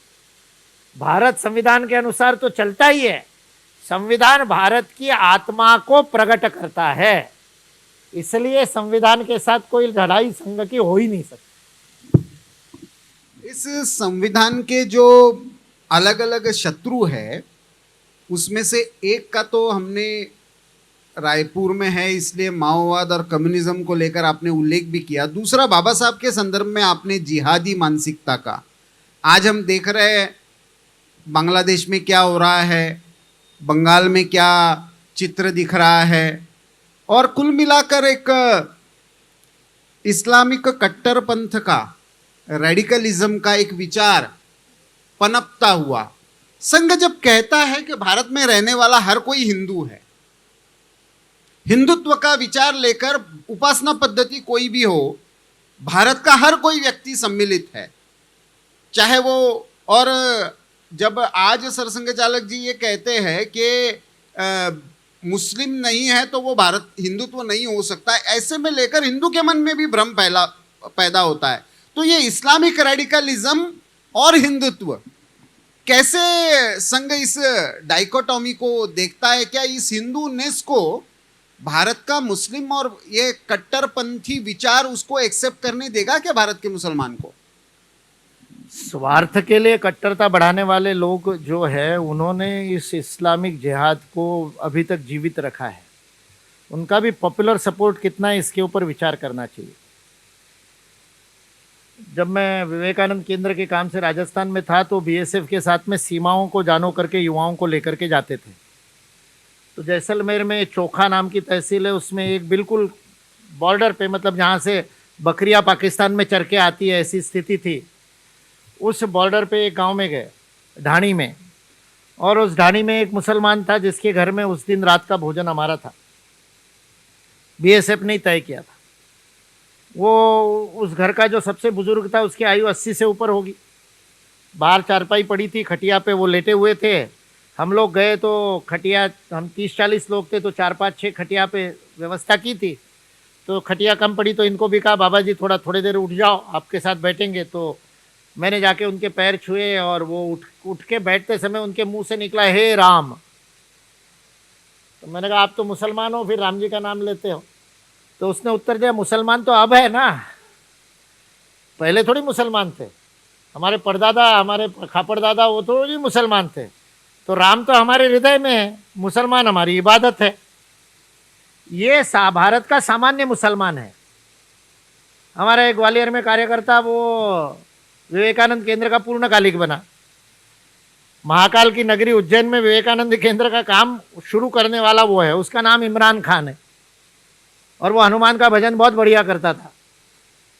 भारत संविधान के अनुसार तो चलता ही है। संविधान भारत की आत्मा को प्रकट करता है, इसलिए संविधान के साथ कोई लड़ाई संघ की हो ही नहीं सकती। इस संविधान के जो अलग अलग शत्रु है, उसमें से एक का तो हमने रायपुर में है, इसलिए माओवाद और कम्युनिज्म को लेकर आपने उल्लेख भी किया। दूसरा, बाबा साहब के संदर्भ में आपने जिहादी मानसिकता का। आज हम देख रहे हैं बांग्लादेश में क्या हो रहा है, बंगाल में क्या चित्र दिख रहा है, और कुल मिलाकर एक इस्लामिक कट्टरपंथ का, रेडिकलिज्म का एक विचार पनपता हुआ। संघ जब कहता है कि भारत में रहने वाला हर कोई हिंदू है, हिंदुत्व का विचार लेकर उपासना पद्धति कोई भी हो, भारत का हर कोई व्यक्ति सम्मिलित है, चाहे वो। और जब आज सरसंघ चालक जी ये कहते हैं कि मुस्लिम नहीं है तो वो भारत हिंदुत्व नहीं हो सकता, ऐसे में लेकर हिंदू के मन में भी भ्रम पैदा होता है। तो ये इस्लामिक रेडिकलिज्म और हिंदुत्व, कैसे संघ इस डाइकोटॉमी को देखता है? क्या इस हिंदूनेस को भारत का मुस्लिम और ये कट्टरपंथी विचार उसको एक्सेप्ट करने देगा क्या भारत के मुसलमान को? स्वार्थ के लिए कट्टरता बढ़ाने वाले लोग जो है, उन्होंने इस इस्लामिक जिहाद को अभी तक जीवित रखा है। उनका भी पॉपुलर सपोर्ट कितना है, इसके ऊपर विचार करना चाहिए। जब मैं विवेकानंद केंद्र के काम से राजस्थान में था, तो बीएसएफ के साथ में सीमाओं को जानो करके युवाओं को लेकर के जाते थे। तो जैसलमेर में चोखा नाम की तहसील है, उसमें एक बिल्कुल बॉर्डर पे, मतलब जहाँ से बकरियाँ पाकिस्तान में चर के आती है, ऐसी स्थिति थी। उस बॉर्डर पे एक गांव में गए, ढाणी में, और उस ढाणी में एक मुसलमान था जिसके घर में उस दिन रात का भोजन हमारा था। बीएसएफ ने तय किया था। वो उस घर का जो सबसे बुजुर्ग था उसकी आयु 80 से ऊपर होगी। बाहर चारपाई पड़ी थी, खटिया पे वो लेटे हुए थे। हम लोग गए तो खटिया, हम 30-40 लोग थे तो 4-5-6 खटिया पे व्यवस्था की थी। तो खटिया कम पड़ी तो इनको भी कहा बाबा जी थोड़ी देर उठ जाओ, आपके साथ बैठेंगे। तो मैंने जाके उनके पैर छुए और वो उठ के बैठते समय उनके मुंह से निकला हे राम। तो मैंने कहा आप तो मुसलमान हो, फिर राम जी का नाम लेते हो? तो उसने उत्तर दिया मुसलमान तो अब है ना, पहले थोड़ी मुसलमान थे। हमारे परदादा, हमारे खापड़दादा वो तो ही मुसलमान थे। तो राम तो हमारे हृदय में है, मुसलमान हमारी इबादत है। ये भारत का सामान्य मुसलमान है। हमारा एक ग्वालियर में कार्यकर्ता वो विवेकानंद केंद्र का पूर्णकालिक बना। महाकाल की नगरी उज्जैन में विवेकानंद केंद्र का काम शुरू करने वाला वो है, उसका नाम इमरान खान है। और वो हनुमान का भजन बहुत बढ़िया करता था।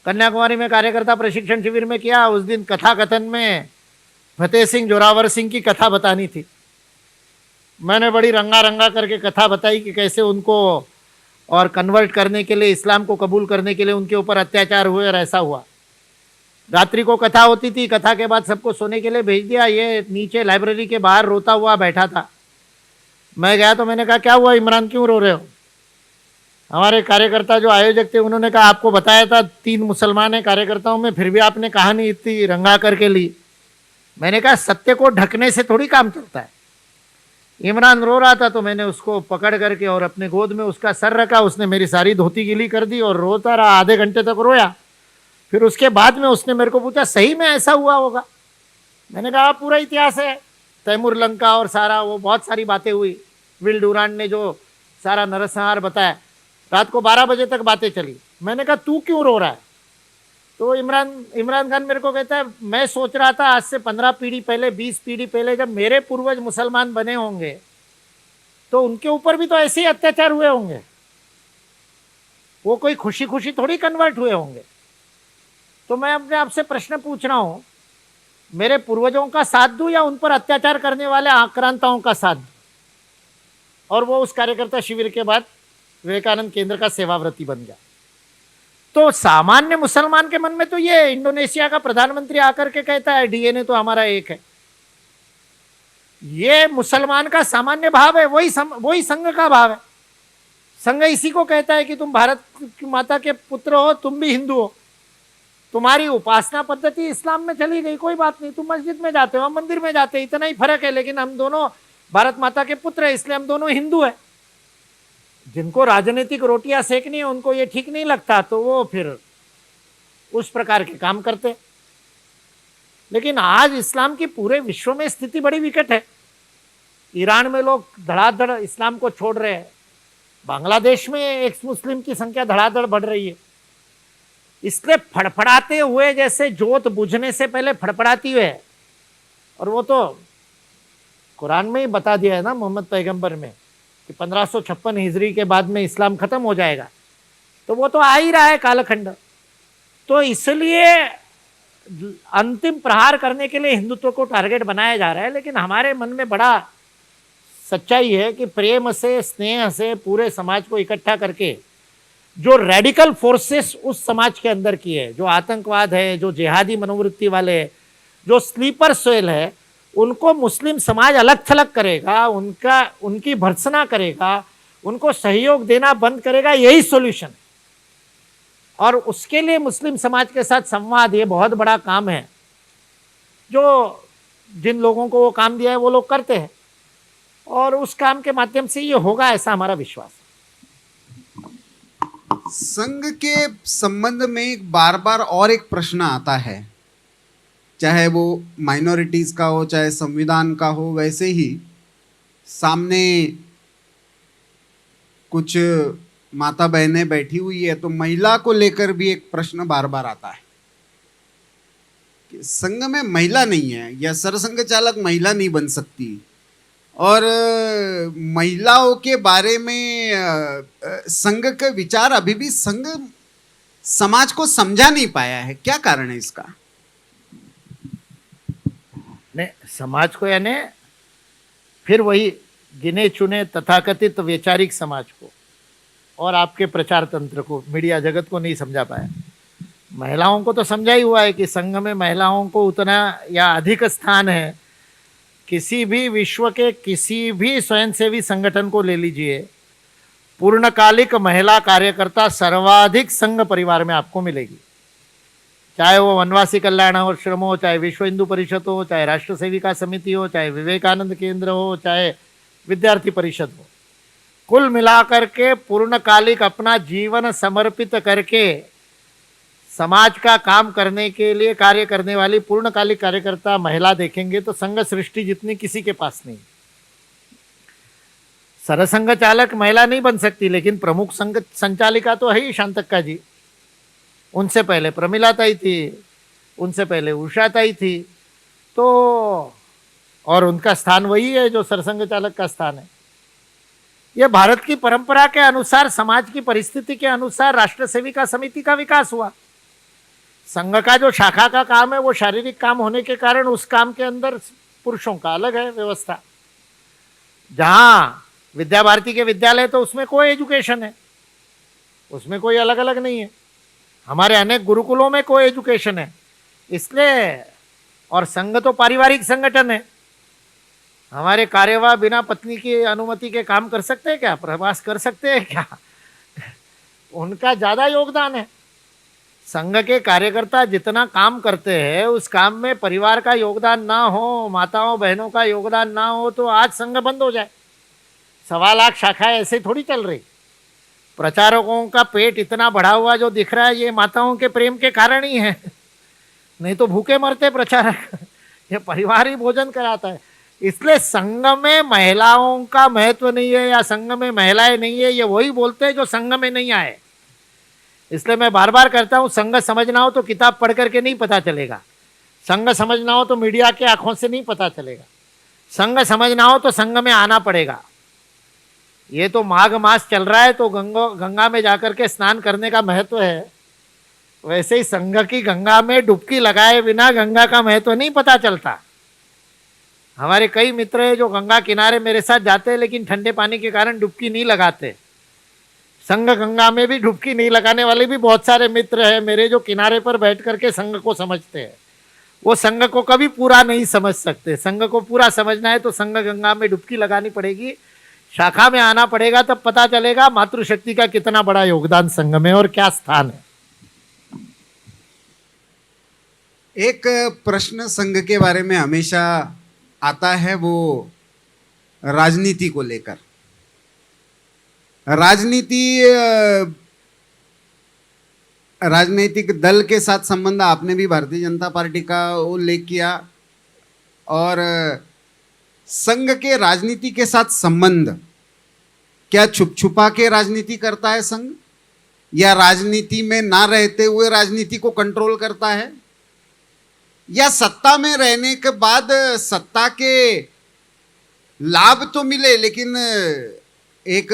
कन्याकुमारी में कार्यकर्ता प्रशिक्षण शिविर में किया। उस दिन कथा कथन में फतेह सिंह जोरावर सिंह की कथा बतानी थी। मैंने बड़ी रंगा रंगा करके कथा बताई कि कैसे उनको और कन्वर्ट करने के लिए, इस्लाम को कबूल करने के लिए उनके ऊपर अत्याचार हुए और ऐसा हुआ। रात्रि को कथा होती थी, कथा के बाद सबको सोने के लिए भेज दिया। ये नीचे लाइब्रेरी के बाहर रोता हुआ बैठा था। मैं गया तो मैंने कहा क्या हुआ इमरान, क्यों रो रहे हो? हमारे कार्यकर्ता जो आयोजक थे उन्होंने कहा आपको बताया था 3 मुसलमान है कार्यकर्ताओं में, फिर भी आपने कहानी इतनी रंगा करके ली। मैंने कहा सत्य को ढकने से थोड़ी काम चलता है। इमरान रो रहा था तो मैंने उसको पकड़ करके और अपने गोद में उसका सर रखा। उसने मेरी सारी धोती गीली कर दी और रोता रहा, आधे घंटे तक रोया। फिर उसके बाद में उसने मेरे को पूछा सही में ऐसा हुआ होगा? मैंने कहा पूरा इतिहास है, तैमूर लंका और सारा वो बहुत सारी बातें हुई। विल डूरांट ने जो सारा नरसंहार बताया, रात को 12 बजे तक बातें चली। मैंने कहा तू क्यों रो रहा है? तो इमरान खान मेरे को कहता है मैं सोच रहा था आज से 15 पीढ़ी पहले, 20 पीढ़ी पहले जब मेरे पूर्वज मुसलमान बने होंगे तो उनके ऊपर भी तो ऐसे ही अत्याचार हुए होंगे। वो कोई खुशी खुशी थोड़ी कन्वर्ट हुए होंगे। तो मैं अपने आपसे प्रश्न पूछ रहा हूं, मेरे पूर्वजों का साथ दूं या उन पर अत्याचार करने वाले आक्रांताओं का साथ दूं? और वो उस कार्यकर्ता शिविर के बाद विवेकानंद केंद्र का सेवाव्रती बन गया। तो सामान्य मुसलमान के मन में तो ये इंडोनेशिया का प्रधानमंत्री आकर के कहता है डीएनए तो हमारा एक है। ये मुसलमान का सामान्य भाव है, वही संघ का भाव है। संघ इसी को कहता है कि तुम भारत की माता के पुत्र हो, तुम भी हिंदू हो, तुम्हारी उपासना पद्धति इस्लाम में चली गई, कोई बात नहीं, तुम मस्जिद में जाते हो, हम मंदिर में जाते हैं, इतना ही फर्क है, लेकिन हम दोनों भारत माता के पुत्र है, इसलिए हम दोनों हिंदू है। जिनको राजनीतिक रोटियां सेकनी है उनको ये ठीक नहीं लगता तो वो फिर उस प्रकार के काम करते। लेकिन आज इस्लाम की पूरे विश्व में स्थिति बड़ी विकट है। ईरान में लोग धड़ाधड़ इस्लाम को छोड़ रहे हैं। बांग्लादेश में एक्स मुस्लिम की संख्या धड़ाधड़ बढ़ रही है। इसलिए फड़फड़ाते हुए, जैसे जोत बुझने से पहले फड़फड़ाती है, और वो तो कुरान में ही बता दिया है ना मोहम्मद पैगंबर में कि 1556 हिजरी के बाद में इस्लाम खत्म हो जाएगा। तो वो तो आ ही रहा है कालखंड। तो इसलिए अंतिम प्रहार करने के लिए हिंदुत्व को टारगेट बनाया जा रहा है। लेकिन हमारे मन में बड़ा सच्चाई है कि प्रेम से, स्नेह से पूरे समाज को इकट्ठा करके जो रेडिकल फोर्सेस उस समाज के अंदर की है, जो आतंकवाद है, जो जिहादी मनोवृत्ति वाले, जो स्लीपर सेल है, उनको मुस्लिम समाज अलग थलग करेगा, उनकी भर्त्सना करेगा, उनको सहयोग देना बंद करेगा, यही सॉल्यूशन है। और उसके लिए मुस्लिम समाज के साथ संवाद ये बहुत बड़ा काम है। जो जिन लोगों को वो काम दिया है वो लोग करते हैं, और उस काम के माध्यम से ये होगा, ऐसा हमारा विश्वास है। संघ के संबंध में बार बार और एक प्रश्न आता है, चाहे वो माइनॉरिटीज का हो, चाहे संविधान का हो। वैसे ही सामने कुछ माता बहनें बैठी हुई है, तो महिला को लेकर भी एक प्रश्न बार बार आता है कि संघ में महिला नहीं है या सरसंघ चालक महिला नहीं बन सकती, और महिलाओं के बारे में संघ का विचार अभी भी संघ समाज को समझा नहीं पाया है। क्या कारण है इसका? ने समाज को, यानी फिर वही गिने चुने तथाकथित वैचारिक समाज को और आपके प्रचार तंत्र को, मीडिया जगत को नहीं समझा पाया। महिलाओं को तो समझा ही हुआ है कि संघ में महिलाओं को उतना या अधिक स्थान है। किसी भी विश्व के किसी भी स्वयंसेवी संगठन को ले लीजिए, पूर्णकालिक महिला कार्यकर्ता सर्वाधिक संघ परिवार में आपको मिलेगी। चाहे वो वनवासी कल्याण आश्रम हो, चाहे विश्व हिंदू परिषद हो, चाहे राष्ट्र सेविका समिति हो, चाहे विवेकानंद केंद्र हो, चाहे विद्यार्थी परिषद हो, कुल मिलाकर के पूर्णकालिक अपना जीवन समर्पित करके समाज का काम करने के लिए कार्य करने वाली पूर्णकालिक कार्यकर्ता महिला देखेंगे तो संघ सृष्टि जितनी किसी के पास नहीं। सरसंघ चालक महिला नहीं बन सकती, लेकिन प्रमुख संघ संचालिका तो है ही शांतक्का जी। उनसे पहले प्रमिला ताई थी, उनसे पहले उषा ताई थी, तो और उनका स्थान वही है जो सरसंघ चालक का स्थान है। यह भारत की परंपरा के अनुसार, समाज की परिस्थिति के अनुसार राष्ट्र सेविका समिति का विकास हुआ। संघ का जो शाखा का काम है वो शारीरिक काम होने के कारण उस काम के अंदर पुरुषों का अलग है व्यवस्था। जहां विद्या भारती के विद्यालय तो उसमें कोई एजुकेशन है, उसमें कोई अलग अलग नहीं है। हमारे अनेक गुरुकुलों में कोई एजुकेशन है। इसलिए और संघ तो पारिवारिक संगठन है। हमारे कार्यवाह बिना पत्नी की अनुमति के काम कर सकते हैं क्या? प्रवास कर सकते हैं क्या? उनका ज्यादा योगदान है। संघ के कार्यकर्ता जितना काम करते हैं उस काम में परिवार का योगदान ना हो, माताओं बहनों का योगदान ना हो तो आज संघ बंद हो जाए। 1.25 लाख शाखाएं ऐसे थोड़ी चल रही। प्रचारकों का पेट इतना बढ़ा हुआ जो दिख रहा है ये माताओं के प्रेम के कारण ही है, नहीं तो भूखे मरते प्रचारक। ये परिवार ही भोजन कराता है। इसलिए संघ में महिलाओं का महत्व नहीं है या संघ में महिलाएं नहीं है, ये वही बोलते हैं जो संघ में नहीं आए। इसलिए मैं बार बार कहता हूं, संघ समझना हो तो किताब पढ़ करके नहीं पता चलेगा, संघ समझना हो तो मीडिया के आंखों से नहीं पता चलेगा, संघ समझना हो तो संघ में आना पड़ेगा। ये तो माघ मास चल रहा है तो गंगा में जाकर के स्नान करने का महत्व है, वैसे ही संघ की गंगा में डुबकी लगाए बिना गंगा का महत्व नहीं पता चलता। हमारे कई मित्र हैं जो गंगा किनारे मेरे साथ जाते हैं लेकिन ठंडे पानी के कारण डुबकी नहीं लगाते। संघ गंगा में भी डुबकी नहीं लगाने वाले भी बहुत सारे मित्र हैं मेरे जो किनारे पर बैठ करके संघ को समझते हैं। वो संघ को कभी पूरा नहीं समझ सकते। संघ को पूरा समझना है तो संघ गंगा में डुबकी लगानी पड़ेगी, शाखा में आना पड़ेगा, तब पता चलेगा मातृशक्ति का कितना बड़ा योगदान संघ में और क्या स्थान है। एक प्रश्न संघ के बारे में हमेशा आता है, वो राजनीति को लेकर। राजनीतिक दल के साथ संबंध आपने भी भारतीय जनता पार्टी का उल्लेख किया, और संघ के राजनीति के साथ संबंध क्या छुप छुपा के राजनीति करता है संघ, या राजनीति में ना रहते हुए राजनीति को कंट्रोल करता है, या सत्ता में रहने के बाद सत्ता के लाभ तो मिले लेकिन एक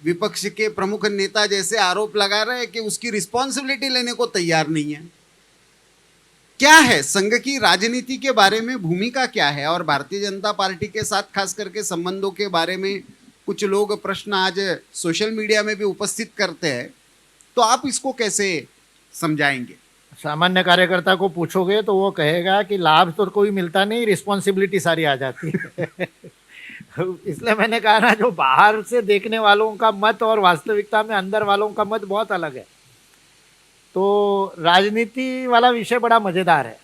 विपक्ष के प्रमुख नेता जैसे आरोप लगा रहे हैं कि उसकी रिस्पॉन्सिबिलिटी लेने को तैयार नहीं है। क्या है संघ की राजनीति के बारे में भूमिका क्या है, और भारतीय जनता पार्टी के साथ खास करके संबंधों के बारे में कुछ लोग प्रश्न आज सोशल मीडिया में भी उपस्थित करते हैं, तो आप इसको कैसे समझाएंगे? सामान्य कार्यकर्ता को पूछोगे तो वो कहेगा कि लाभ तो कोई मिलता नहीं, रिस्पॉन्सिबिलिटी सारी आ जाती है। इसलिए मैंने कहा ना, जो बाहर से देखने वालों का मत और वास्तविकता में अंदर वालों का मत बहुत अलग है। तो राजनीति वाला विषय बड़ा मजेदार है।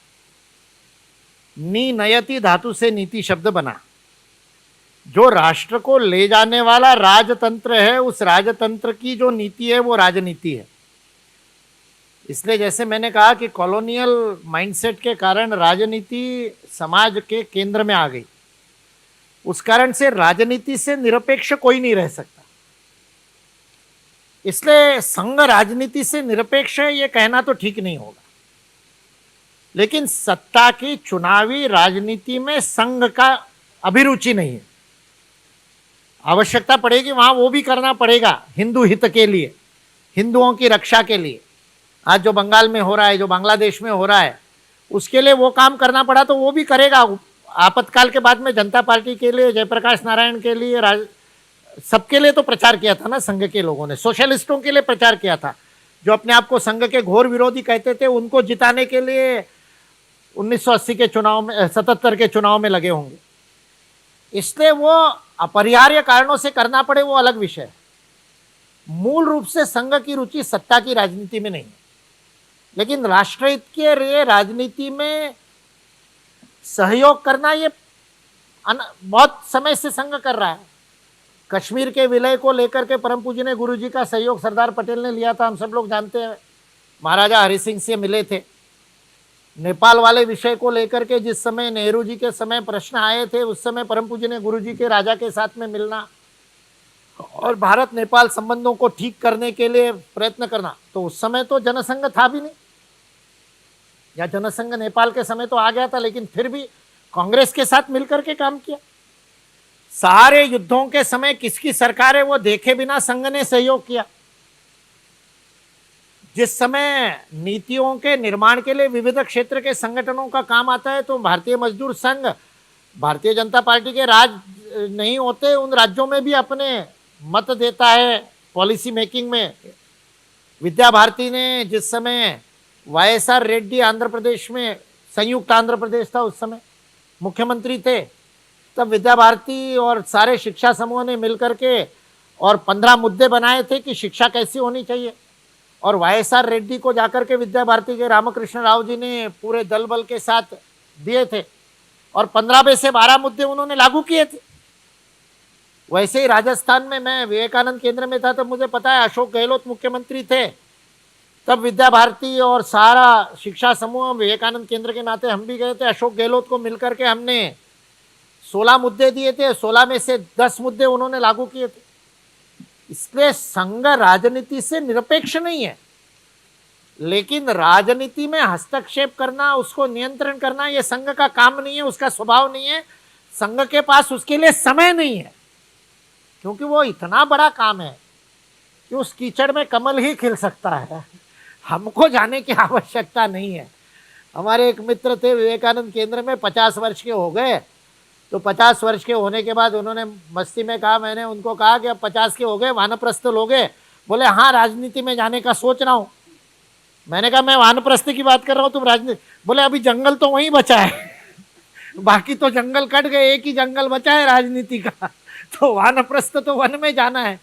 नी नयति धातु से नीति शब्द बना। जो राष्ट्र को ले जाने वाला राजतंत्र है, उस राजतंत्र की जो नीति है वो राजनीति है। इसलिए जैसे मैंने कहा कि कॉलोनियल माइंडसेट के कारण राजनीति समाज के केंद्र में आ गई, उस कारण से राजनीति से निरपेक्ष कोई नहीं रह सकता। इसलिए संघ राजनीति से निरपेक्ष है ये कहना तो ठीक नहीं होगा, लेकिन सत्ता की चुनावी राजनीति में संघ का अभिरुचि नहीं है। आवश्यकता पड़ेगी वहां वो भी करना पड़ेगा हिंदू हित के लिए, हिंदुओं की रक्षा के लिए। आज जो बंगाल में हो रहा है, जो बांग्लादेश में हो रहा है, उसके लिए वो काम करना पड़ा तो वो भी करेगा। आपातकाल के बाद में जनता पार्टी के लिए, जयप्रकाश नारायण के लिए, सबके लिए तो प्रचार किया था ना संघ के लोगों ने। सोशलिस्टों के लिए प्रचार किया था, जो अपने आप को संघ के घोर विरोधी कहते थे, उनको जिताने के लिए 1980 के चुनाव में, 77 के चुनाव में लगे होंगे। इसलिए वो अपरिहार्य कारणों से करना पड़े वो अलग विषय है। मूल रूप से संघ की रुचि सत्ता की राजनीति में नहीं है, लेकिन राष्ट्रहित के लिए राजनीति में सहयोग करना ये बहुत समय से संघ कर रहा है। कश्मीर के विलय को लेकर के परम पूजनीय गुरु जी का सहयोग सरदार पटेल ने लिया था, हम सब लोग जानते हैं। महाराजा हरि सिंह से मिले थे। नेपाल वाले विषय को लेकर के जिस समय नेहरू जी के समय प्रश्न आए थे, उस समय परम पूजनीय गुरु जी के राजा के साथ में मिलना और भारत नेपाल संबंधों को ठीक करने के लिए प्रयत्न करना, तो उस समय तो जनसंघ था भी नहीं, या जनसंघ नेपाल के समय तो आ गया था, लेकिन फिर भी कांग्रेस के साथ मिलकर के काम किया। सारे युद्धों के समय किसकी सरकार है वो देखे बिना संघ ने सहयोग किया। जिस समय नीतियों के निर्माण के लिए विविध क्षेत्र के संगठनों का काम आता है, तो भारतीय मजदूर संघ, भारतीय जनता पार्टी के राज नहीं होते, उन राज्यों में भी अपने मत देता है पॉलिसी मेकिंग में। विद्या भारती ने जिस समय YSR रेड्डी आंध्र प्रदेश में, संयुक्त आंध्र प्रदेश था उस समय, मुख्यमंत्री थे, तब विद्या भारती और सारे शिक्षा समूह ने मिलकर के और 15 मुद्दे बनाए थे कि शिक्षा कैसी होनी चाहिए, और YSR रेड्डी को जाकर के विद्या भारती के रामकृष्ण राव जी ने पूरे दल बल के साथ दिए थे, और 15 में से 12 मुद्दे उन्होंने लागू किए थे। वैसे ही राजस्थान में मैं विवेकानंद केंद्र में था, तब मुझे पता है अशोक गहलोत मुख्यमंत्री थे, तब विद्या भारती और सारा शिक्षा समूह, विवेकानंद केंद्र के नाते हम भी गए थे, अशोक गहलोत को मिलकर के हमने 16 मुद्दे दिए थे, 16 में से 10 मुद्दे उन्होंने लागू किए थे। इसलिए संघ राजनीति से निरपेक्ष नहीं है, लेकिन राजनीति में हस्तक्षेप करना, उसको नियंत्रण करना, यह संघ का काम नहीं है, उसका स्वभाव नहीं है। संघ के पास उसके लिए समय नहीं है, क्योंकि वो इतना बड़ा काम है कि उस कीचड़ में कमल ही खिल सकता है, हमको जाने की आवश्यकता नहीं है। हमारे एक मित्र थे विवेकानंद केंद्र में, 50 वर्ष के हो गए, तो 50 वर्ष के होने के बाद उन्होंने मस्ती में कहा, मैंने उनको कहा कि अब 50 के हो गए, वानप्रस्थ लोगे? बोले हाँ, राजनीति में जाने का सोच रहा हूँ। मैंने कहा मैं वानप्रस्थ की बात कर रहा हूँ, तुम राजनीति? बोले अभी जंगल तो वहीं बचा है बाकी तो जंगल कट गए, एक ही जंगल बचा है राजनीति का, तो वानप्रस्थ तो वन में जाना है।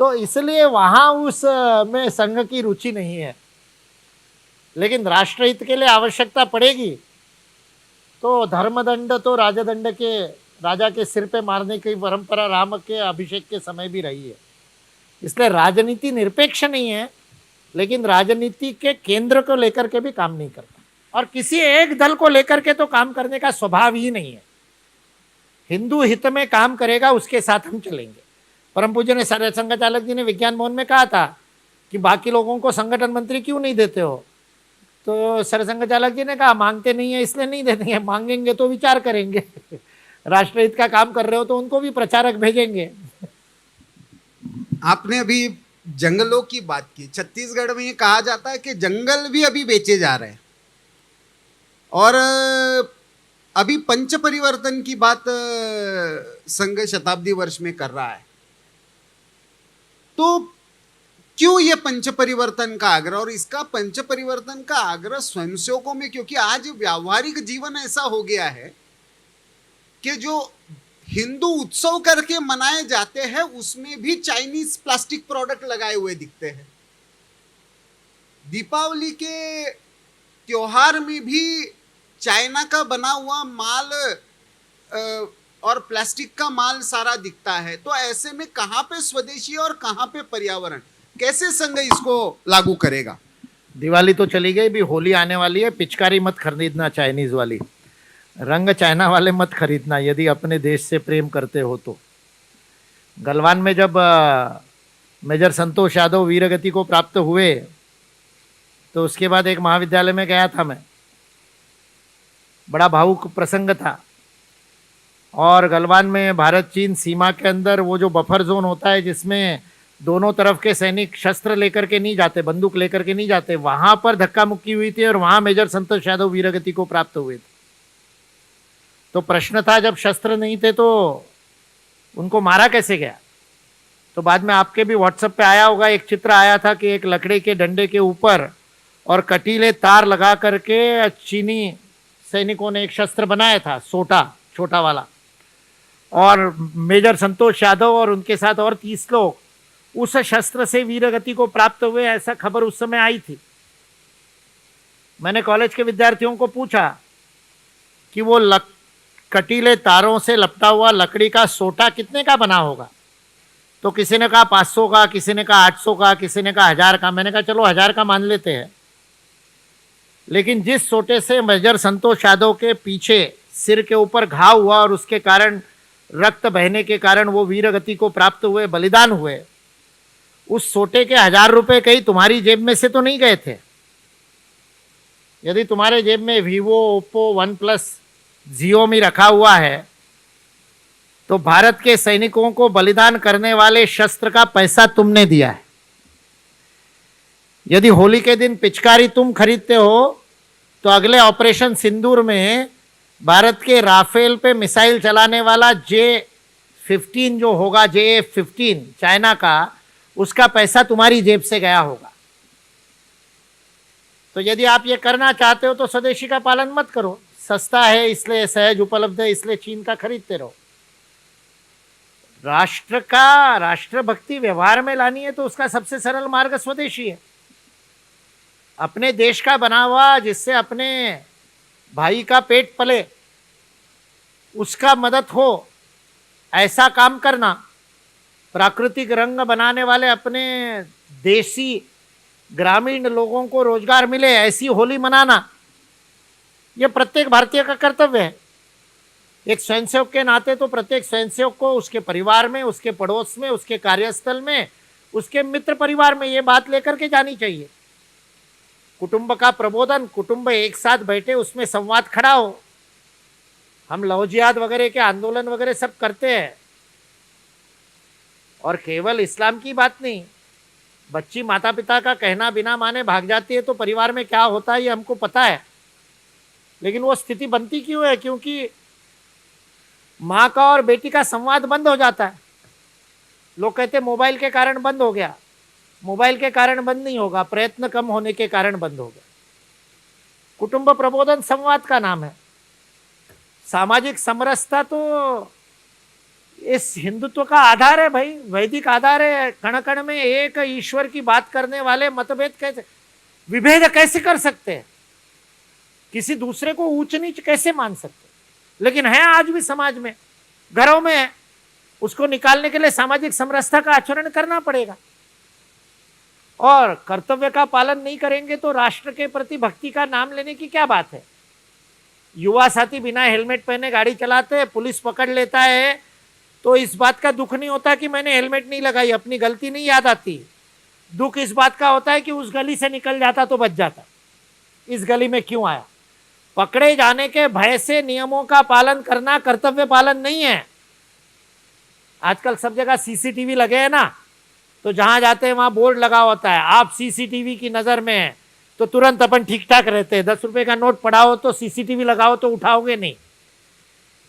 तो इसलिए वहाँ उस में संघ की रुचि नहीं है, लेकिन राष्ट्रहित के लिए आवश्यकता पड़ेगी तो धर्मदंड तो राजदंड के, राजा के सिर पे मारने की परंपरा राम के अभिषेक के समय भी रही है। इसलिए राजनीति निरपेक्ष नहीं है, लेकिन राजनीति के केंद्र को लेकर के भी काम नहीं करता, और किसी एक दल को लेकर के तो काम करने का स्वभाव ही नहीं है। हिंदू हित में काम करेगा उसके साथ हम चलेंगे। परम पूज्य ने संघ चालक जी ने विज्ञान भवन में कहा था कि बाकी लोगों को संगठन मंत्री क्यों नहीं देते हो, तो सरसंघ चालक जी ने कहा मांगते नहीं है इसलिए नहीं देते हैं, मांगेंगे तो विचार करेंगे राष्ट्रहित का काम कर रहे हो तो उनको भी प्रचारक भेजेंगे। आपने अभी जंगलों की बात की। छत्तीसगढ़ में ये कहा जाता है कि जंगल भी अभी बेचे जा रहे हैं, और अभी पंच परिवर्तन की बात संघ शताब्दी वर्ष में कर रहा है। तो क्यों ये पंच परिवर्तन का आग्रह, और इसका पंच परिवर्तन का आग्रह स्वयंसेवकों में? क्योंकि आज व्यावहारिक जीवन ऐसा हो गया है कि जो हिंदू उत्सव करके मनाए जाते हैं उसमें भी चाइनीज प्लास्टिक प्रोडक्ट लगाए हुए दिखते हैं। दीपावली के त्योहार में भी चाइना का बना हुआ माल और प्लास्टिक का माल सारा दिखता है। तो ऐसे में कहां पे स्वदेशी और कहां पे पर्यावरण? कैसे संघ इसको लागू करेगा? दिवाली तो चली गई, भी होली आने वाली है। पिचकारी मत खरीदना चाइनीज वाली, रंग चाइना वाले मत खरीदना यदि अपने देश से प्रेम करते हो तो। गलवान में जब मेजर संतोष यादव वीरगति को प्राप्त हुए तो उसके बाद एक महाविद्यालय में गया था मैं, बड़ा भावुक प्रसंग था। और गलवान में भारत चीन सीमा के अंदर वो जो बफर जोन होता है जिसमें दोनों तरफ के सैनिक शस्त्र लेकर के नहीं जाते, बंदूक लेकर के नहीं जाते, वहां पर धक्का मुक्की हुई थी और वहां मेजर संतोष यादव वीरगति को प्राप्त हुए थे। तो प्रश्न था जब शस्त्र नहीं थे तो उनको मारा कैसे गया। तो बाद में आपके भी व्हाट्सएप पे आया होगा, एक चित्र आया था कि एक लकड़ी के डंडे के ऊपर और कटीले तार लगा करके चीनी सैनिकों ने एक शस्त्र बनाया था, सोटा छोटा वाला, और मेजर संतोष यादव और उनके साथ और 30 लोग उस शस्त्र से वीरगति को प्राप्त हुए, ऐसा खबर उस समय आई थी। मैंने कॉलेज के विद्यार्थियों को पूछा कि वो कटीले तारों से लपटा हुआ लकड़ी का सोटा कितने का बना होगा। तो किसी ने कहा 500 का, किसी ने कहा 800 का, किसी ने कहा 1000 का। मैंने कहा चलो 1000 का मान लेते हैं, लेकिन जिस सोटे से मेजर संतोष यादव के पीछे सिर के ऊपर घाव हुआ और उसके कारण रक्त बहने के कारण वो वीरगति को प्राप्त हुए, बलिदान हुए, उस सोटे के 1000 रुपए कहीं तुम्हारी जेब में से तो नहीं गए थे। यदि तुम्हारे जेब में Vivo, Oppo, one plus, Xiaomi रखा हुआ है तो भारत के सैनिकों को बलिदान करने वाले शस्त्र का पैसा तुमने दिया है। यदि होली के दिन पिचकारी तुम खरीदते हो तो अगले ऑपरेशन सिंदूर में भारत के राफेल पे मिसाइल चलाने वाला J-15 जो होगा, JF-15 चाइना का, उसका पैसा तुम्हारी जेब से गया होगा। तो यदि आप ये करना चाहते हो तो स्वदेशी का पालन मत करो, सस्ता है इसलिए, सहज उपलब्ध है इसलिए चीन का खरीदते रहो। राष्ट्रभक्ति व्यवहार में लानी है तो उसका सबसे सरल मार्ग स्वदेशी है। अपने देश का बना हुआ, जिससे अपने भाई का पेट पले, उसका मदद हो, ऐसा काम करना। प्राकृतिक रंग बनाने वाले अपने देसी ग्रामीण लोगों को रोजगार मिले, ऐसी होली मनाना, यह प्रत्येक भारतीय का कर्तव्य है। एक स्वयंसेवक के नाते तो प्रत्येक स्वयंसेवक को उसके परिवार में, उसके पड़ोस में, उसके कार्यस्थल में, उसके मित्र परिवार में ये बात लेकर के जानी चाहिए। कुटुंब का प्रबोधन, कुटुंब एक साथ बैठे, उसमें संवाद खड़ा हो। हम लव जिहाद वगैरह के आंदोलन वगैरह सब करते हैं, और केवल इस्लाम की बात नहीं। बच्ची माता पिता का कहना बिना माने भाग जाती है तो परिवार में क्या होता है ये हमको पता है, लेकिन वो स्थिति बनती क्यों है? क्योंकि माँ का और बेटी का संवाद बंद हो जाता है। लोग कहते हैं मोबाइल के कारण बंद हो गया। मोबाइल के कारण बंद नहीं होगा, प्रयत्न कम होने के कारण बंद हो गया। कुटुंब प्रबोधन संवाद का नाम है। सामाजिक समरसता तो इस हिंदुत्व का आधार है भाई, वैदिक आधार है। कण कण में एक ईश्वर की बात करने वाले मतभेद कैसे, विभेद कैसे कर सकते हैं? किसी दूसरे को ऊंच नीच कैसे मान सकते? लेकिन है आज भी समाज में, घरों में है। उसको निकालने के लिए सामाजिक समरसता का आचरण करना पड़ेगा। और कर्तव्य का पालन नहीं करेंगे तो राष्ट्र के प्रति भक्ति का नाम लेने की क्या बात है? युवा साथी बिना हेलमेट पहने गाड़ी चलाते हैं, पुलिस पकड़ लेता है तो इस बात का दुख नहीं होता कि मैंने हेलमेट नहीं लगाई, अपनी गलती नहीं याद आती। दुख इस बात का होता है कि उस गली से निकल जाता तो बच जाता, इस गली में क्यों आया। पकड़े जाने के भय से नियमों का पालन करना कर्तव्य पालन नहीं है। आजकल सब जगह सीसीटीवी लगे हैं ना, तो जहां जाते हैं वहां बोर्ड लगा होता है, आप सीसीटीवी की नजर में है, तो तुरंत अपन ठीक ठाक रहते हैं। 10 रुपए का नोट पड़ा हो तो सीसीटीवी लगाओ तो उठाओगे नहीं,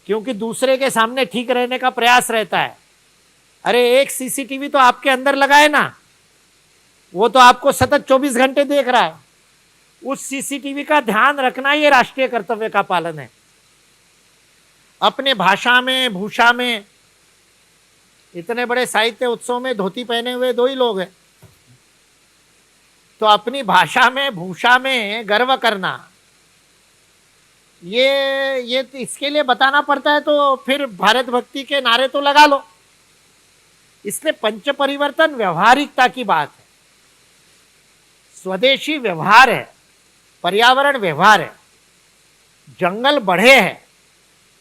क्योंकि दूसरे के सामने ठीक रहने का प्रयास रहता है। अरे एक सीसीटीवी तो आपके अंदर लगा है ना, वो तो आपको सतत 24 घंटे देख रहा है। उस सीसीटीवी का ध्यान रखना ये राष्ट्रीय कर्तव्य का पालन है। अपने भाषा में, भूषा में, इतने बड़े साहित्य उत्सव में धोती पहने हुए 2 ही लोग हैं, तो अपनी भाषा में, भूषा में गर्व करना, ये इसके लिए बताना पड़ता है। तो फिर भारत भक्ति के नारे तो लगा लो। इसलिए पंच परिवर्तन व्यवहारिकता की बात है, स्वदेशी व्यवहार है, पर्यावरण व्यवहार है। जंगल बढ़े हैं।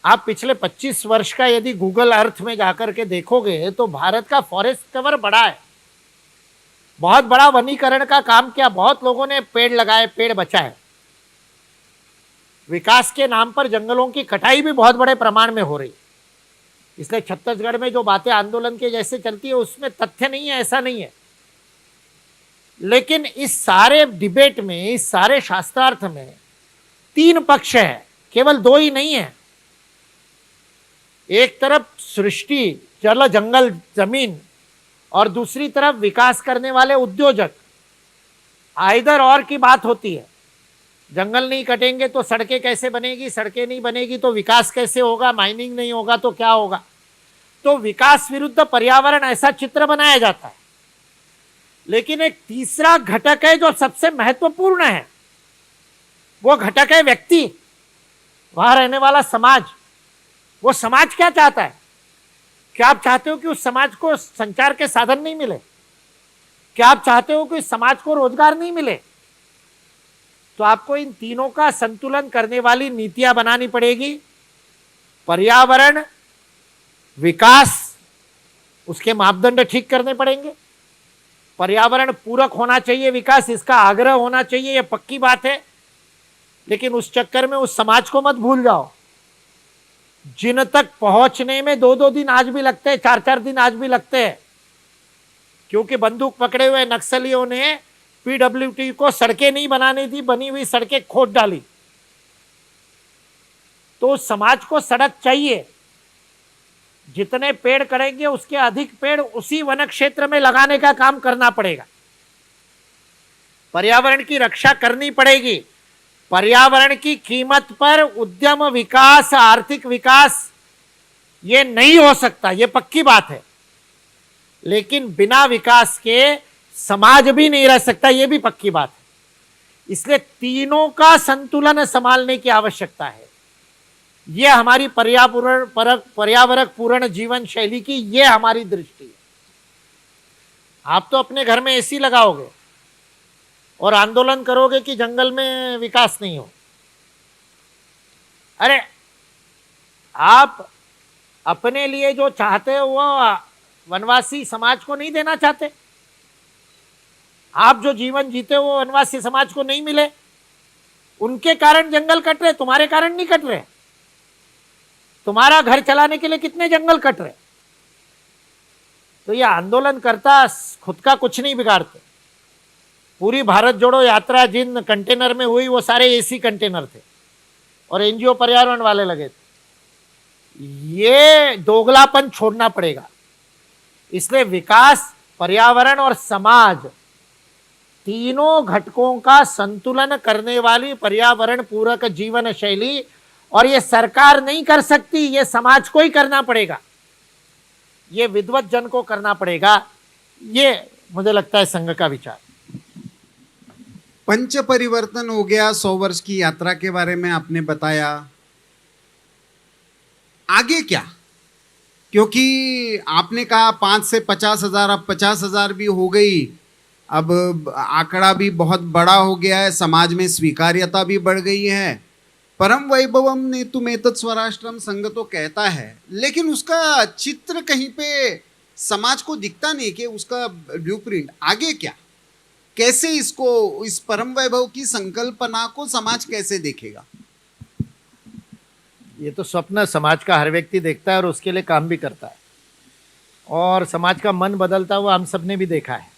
आप पिछले 25 वर्ष का यदि गूगल अर्थ में जाकर के देखोगे तो भारत का फॉरेस्ट कवर बढ़ा है। बहुत बड़ा वनीकरण का काम किया, बहुत लोगों ने पेड़ लगाए, पेड़ बचाए। विकास के नाम पर जंगलों की कटाई भी बहुत बड़े प्रमाण में हो रही। इसलिए छत्तीसगढ़ में जो बातें आंदोलन के जैसे चलती है उसमें तथ्य नहीं है, ऐसा नहीं है। लेकिन इस सारे डिबेट में, इस सारे शास्त्रार्थ में 3 पक्ष है, केवल 2 ही नहीं है। एक तरफ सृष्टि, जल जंगल जमीन, और दूसरी तरफ विकास करने वाले उद्योजक, आइदर और की बात होती है। जंगल नहीं कटेंगे तो सड़कें कैसे बनेगी, सड़कें नहीं बनेगी तो विकास कैसे होगा, माइनिंग नहीं होगा तो क्या होगा। तो विकास विरुद्ध पर्यावरण, ऐसा चित्र बनाया जाता है। लेकिन एक तीसरा घटक है जो सबसे महत्वपूर्ण है, वो घटक है व्यक्ति, वहां रहने वाला समाज। वो समाज क्या चाहता है? क्या आप चाहते हो कि उस समाज को संचार के साधन नहीं मिले? क्या आप चाहते हो कि उस समाज को रोजगार नहीं मिले? तो आपको इन तीनों का संतुलन करने वाली नीतियां बनानी पड़ेगी। पर्यावरण, विकास, उसके मापदंड ठीक करने पड़ेंगे। पर्यावरण पूरक होना चाहिए, विकास इसका आग्रह होना चाहिए, यह पक्की बात है। लेकिन उस चक्कर में उस समाज को मत भूल जाओ जिन तक पहुंचने में 2-2 दिन आज भी लगते हैं, 4-4 दिन आज भी लगते हैं, क्योंकि बंदूक पकड़े हुए नक्सलियों ने पीडब्ल्यूडी को सड़कें नहीं बनाने दी, बनी हुई सड़कें खोद डाली। तो उस समाज को सड़क चाहिए। जितने पेड़ करेंगे उसके अधिक पेड़ उसी वन क्षेत्र में लगाने का काम करना पड़ेगा। पर्यावरण की रक्षा करनी पड़ेगी। पर्यावरण की कीमत पर उद्यम विकास, आर्थिक विकास ये नहीं हो सकता, ये पक्की बात है। लेकिन बिना विकास के समाज भी नहीं रह सकता, ये भी पक्की बात है। इसलिए तीनों का संतुलन संभालने की आवश्यकता है। यह हमारी पर्यावरण पूर्ण जीवन शैली की यह हमारी दृष्टि है। आप तो अपने घर में एसी लगाओगे और आंदोलन करोगे कि जंगल में विकास नहीं हो। अरे आप अपने लिए जो चाहते हो वो वनवासी समाज को नहीं देना चाहते। आप जो जीवन जीते हो वो वनवासी समाज को नहीं मिले। उनके कारण जंगल कट रहे, तुम्हारे कारण नहीं कट रहे। तुम्हारा घर चलाने के लिए कितने जंगल कट रहे। तो ये आंदोलनकर्ता खुद का कुछ नहीं बिगाड़ते। पूरी भारत जोड़ो यात्रा जिन कंटेनर में हुई वो सारे एसी कंटेनर थे और एनजीओ पर्यावरण वाले लगे थे। ये दोगलापन छोड़ना पड़ेगा। इसलिए विकास, पर्यावरण और समाज, तीनों घटकों का संतुलन करने वाली पर्यावरण पूरक जीवन शैली, और ये सरकार नहीं कर सकती, ये समाज को ही करना पड़ेगा, ये विद्वत जन को करना पड़ेगा। ये मुझे लगता है संघ का विचार। पंच परिवर्तन हो गया, 100 वर्ष की यात्रा के बारे में आपने बताया। आगे क्या? क्योंकि आपने कहा 5 से 50,000, अब 50,000 भी हो गई। अब आंकड़ा भी बहुत बड़ा हो गया है, समाज में स्वीकार्यता भी बढ़ गई है। परम वैभवम नेतुम एतत् स्वराष्ट्रम संघ तो कहता है, लेकिन उसका चित्र कहीं पे समाज को दिखता नहीं कि उसका ब्लूप्रिंट आगे क्या, कैसे इसको, इस परम वैभव की संकल्पना को समाज कैसे देखेगा? ये तो स्वप्न समाज का हर व्यक्ति देखता है और उसके लिए काम भी करता है, और समाज का मन बदलता हुआ हम सब ने भी देखा है।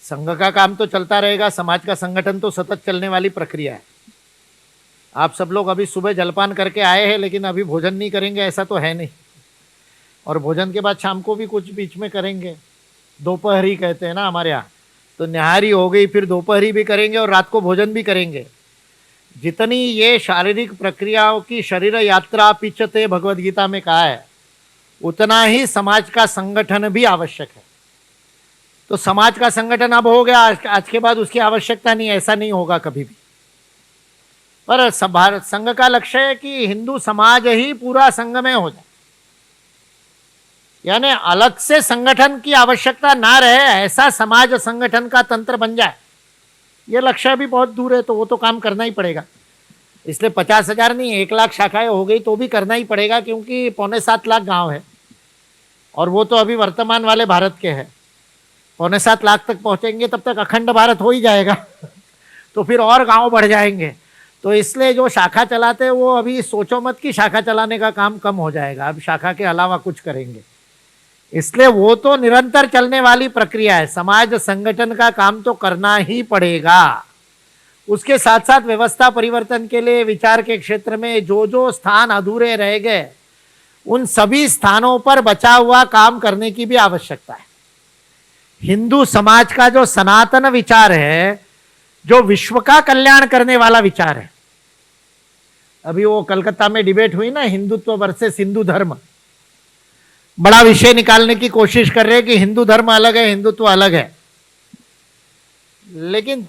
संघ का काम तो चलता रहेगा, समाज का संगठन तो सतत चलने वाली प्रक्रिया है। आप सब लोग अभी सुबह जलपान करके आए हैं, लेकिन अभी भोजन नहीं करेंगे ऐसा तो है नहीं, और भोजन के बाद शाम को भी कुछ बीच में करेंगे। दोपहरी कहते हैं ना हमारे यहाँ, तो निहारी हो गई, फिर दोपहरी भी करेंगे और रात को भोजन भी करेंगे। जितनी ये शारीरिक प्रक्रियाओं की शरीर यात्रा पिचते भगवद गीता में कहा है, उतना ही समाज का संगठन भी आवश्यक है। तो समाज का संगठन अब हो गया, आज के बाद उसकी आवश्यकता नहीं, ऐसा नहीं होगा कभी भी। पर संघ का लक्ष्य है कि हिंदू समाज ही पूरा संघ में हो जाए, यानी अलग से संगठन की आवश्यकता ना रहे, ऐसा समाज संगठन का तंत्र बन जाए। ये लक्ष्य भी बहुत दूर है, तो वो तो काम करना ही पड़ेगा। इसलिए 50,000 नहीं, 1 लाख शाखाएं हो गई तो भी करना ही पड़ेगा, क्योंकि 6.25 लाख गांव है, और वो तो अभी वर्तमान वाले भारत के हैं। 6.25 लाख तक पहुंचेंगे तब तक अखंड भारत हो ही जाएगा तो फिर और गांव बढ़ जाएंगे। तो इसलिए जो शाखा चलाते हैं वो अभी सोचो मत कि शाखा चलाने का काम कम हो जाएगा, अब शाखा के अलावा कुछ करेंगे। इसलिए वो तो निरंतर चलने वाली प्रक्रिया है। समाज संगठन का काम तो करना ही पड़ेगा। उसके साथ साथ व्यवस्था परिवर्तन के लिए विचार के क्षेत्र में जो जो स्थान अधूरे रह गए उन सभी स्थानों पर बचा हुआ काम करने की भी आवश्यकता है। हिंदू समाज का जो सनातन विचार है, जो विश्व का कल्याण करने वाला विचार है, अभी वो कलकत्ता में डिबेट हुई ना, हिंदुत्व वर्सेस हिंदू धर्म, बड़ा विषय निकालने की कोशिश कर रहे हैं कि हिंदू धर्म अलग है, हिंदुत्व अलग है। लेकिन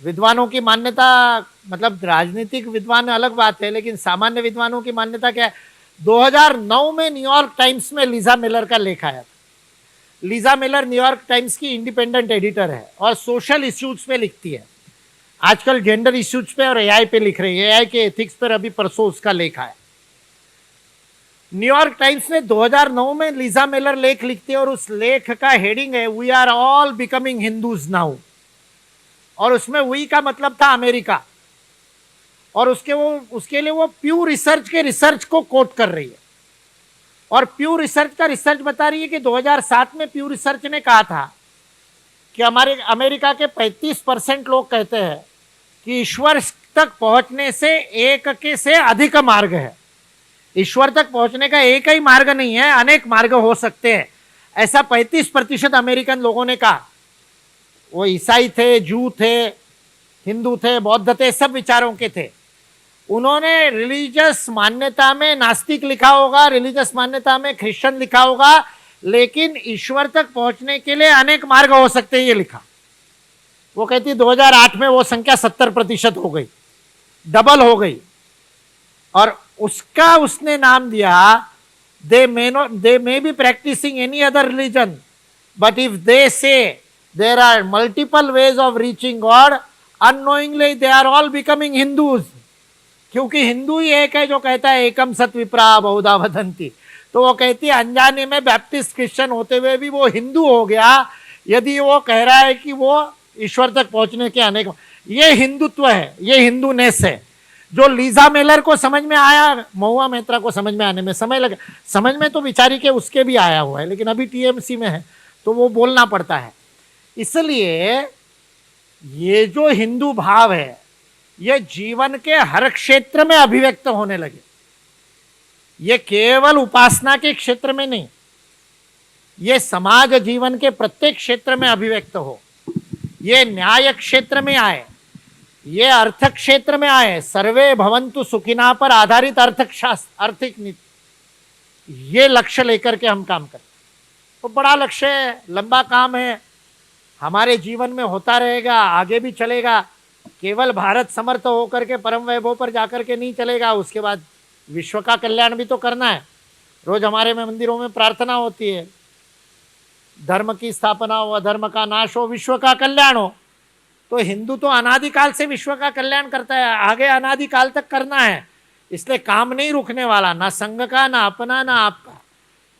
विद्वानों की मान्यता, मतलब राजनीतिक विद्वान अलग बात है, लेकिन सामान्य विद्वानों की मान्यता क्या है? 2009 में न्यूयॉर्क टाइम्स में लीजा मिलर का लेख आया था। लीजा मिलर न्यूयॉर्क टाइम्स की इंडिपेंडेंट एडिटर है और सोशल इश्यूज पे लिखती है। आजकल जेंडर इश्यूज पे और एआई पे लिख रही है, एआई के एथिक्स पर अभी परसों उसका लेख आया। न्यूयॉर्क टाइम्स ने 2009 में लीजा मिलर लेख लिखती है और उस लेख का हेडिंग है we are all becoming Hindus now, और उसमें वी का मतलब था अमेरिका, और उसके लिए वो प्यू रिसर्च के रिसर्च को कोट कर रही है। और प्यू रिसर्च का रिसर्च बता रही है कि 2007 में प्यू रिसर्च ने कहा था कि हमारे अमेरिका के 35% लोग कहते हैं कि ईश्वर तक पहुंचने से एक के से अधिक मार्ग है। ईश्वर तक पहुंचने का एक ही मार्ग नहीं है, अनेक मार्ग हो सकते हैं, ऐसा 35% अमेरिकन लोगों ने कहा। वो ईसाई थे, जू थे, हिंदू थे, बौद्ध थे, सब विचारों के थे। उन्होंने रिलीजियस मान्यता में नास्तिक लिखा होगा, रिलीजियस मान्यता में क्रिश्चियन लिखा होगा, लेकिन ईश्वर तक पहुंचने के लिए अनेक मार्ग हो सकते हैं, ये लिखा। वो कहती 2008 में वो संख्या 70% हो गई, डबल हो गई। और उसका उसने नाम दिया they may be practicing any other religion, but if they say there are multiple ways of reaching God, unknowingly they are all becoming Hindus. क्योंकि हिंदू ही एक है जो कहता है एकम सत विप्रा बहुधा वदंती। तो वो कहती है अनजाने में बैप्टिस्ट क्रिश्चियन होते हुए भी वो हिंदू हो गया, यदि वो कह रहा है कि वो ईश्वर तक पहुंचने के अनेक। ये हिंदुत्व है, ये हिंदूनेस है, जो लीजा मिलर को समझ में आया, महुआ मैत्रा को समझ में आने में समय लगा। समझ में तो बिचारी के उसके भी आया हुआ है, लेकिन अभी टीएमसी में है तो वो बोलना पड़ता है। इसलिए ये जो हिंदू भाव है, ये जीवन के हर क्षेत्र में अभिव्यक्त होने लगे। ये केवल उपासना के क्षेत्र में नहीं, ये समाज जीवन के प्रत्येक क्षेत्र में अभिव्यक्त हो। ये न्याय क्षेत्र में आए, ये अर्थ क्षेत्र में आए, सर्वे भवन्तु सुखिना पर आधारित अर्थशास्त्र, आर्थिक नीति, ये लक्ष्य लेकर के हम काम करते। तो बड़ा लक्ष्य है, लंबा काम है, हमारे जीवन में होता रहेगा, आगे भी चलेगा। केवल भारत समर्थ होकर के परम वैभव पर जाकर के नहीं चलेगा, उसके बाद विश्व का कल्याण भी तो करना है। रोज हमारे में मंदिरों में प्रार्थना होती है, धर्म की स्थापना हो, अधर्म का नाश हो, विश्व का कल्याण हो। तो हिंदू तो अनादिकाल से विश्व का कल्याण करता है, आगे अनादिकाल तक करना है। इसलिए काम नहीं रुकने वाला, ना संघ का, ना अपना, ना आपका।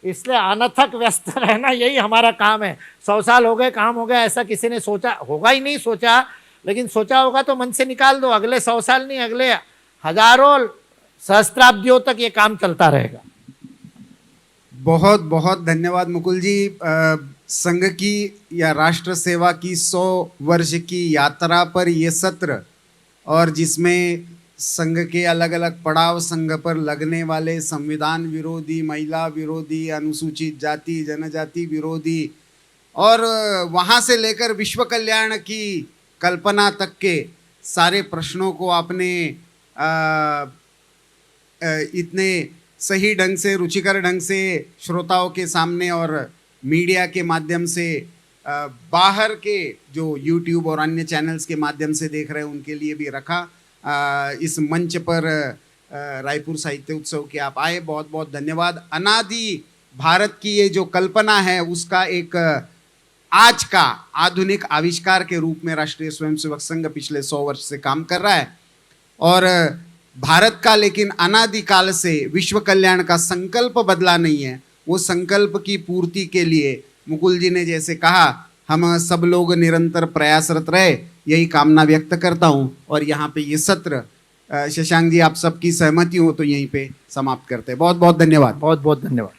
इसलिए अनथक व्यस्त रहना, यही हमारा काम है। 100 साल हो गए, काम हो गया, ऐसा किसी ने सोचा होगा ही नहीं, सोचा, लेकिन सोचा होगा तो मन से निकाल दो। अगले 100 साल नहीं, अगले हजारों सहस्त्राब्दियों तक ये काम चलता रहेगा। बहुत बहुत धन्यवाद मुकुल जी। संघ की या राष्ट्र सेवा की 100 वर्ष की यात्रा पर ये सत्र, और जिसमें संघ के अलग अलग पड़ाव, संघ पर लगने वाले संविधान विरोधी, महिला विरोधी, अनुसूचित जाति जनजाति विरोधी, और वहाँ से लेकर विश्व कल्याण की कल्पना तक के सारे प्रश्नों को आपने इतने सही ढंग से, रुचिकर ढंग से श्रोताओं के सामने और मीडिया के माध्यम से, बाहर के जो यूट्यूब और अन्य चैनल्स के माध्यम से देख रहे हैं उनके लिए भी रखा। इस मंच पर रायपुर साहित्य उत्सव के आप आए, बहुत बहुत धन्यवाद। अनादि भारत की ये जो कल्पना है उसका एक आज का आधुनिक आविष्कार के रूप में राष्ट्रीय स्वयंसेवक संघ पिछले 100 वर्ष से काम कर रहा है। और भारत का लेकिन अनादिकाल से विश्व कल्याण का संकल्प बदला नहीं है। वो संकल्प की पूर्ति के लिए मुकुल जी ने जैसे कहा, हम सब लोग निरंतर प्रयासरत रहे, यही कामना व्यक्त करता हूँ। और यहाँ पे ये सत्र शशांक जी, आप सबकी सहमति हो तो यहीं पे समाप्त करते हैं। बहुत बहुत धन्यवाद। बहुत बहुत धन्यवाद।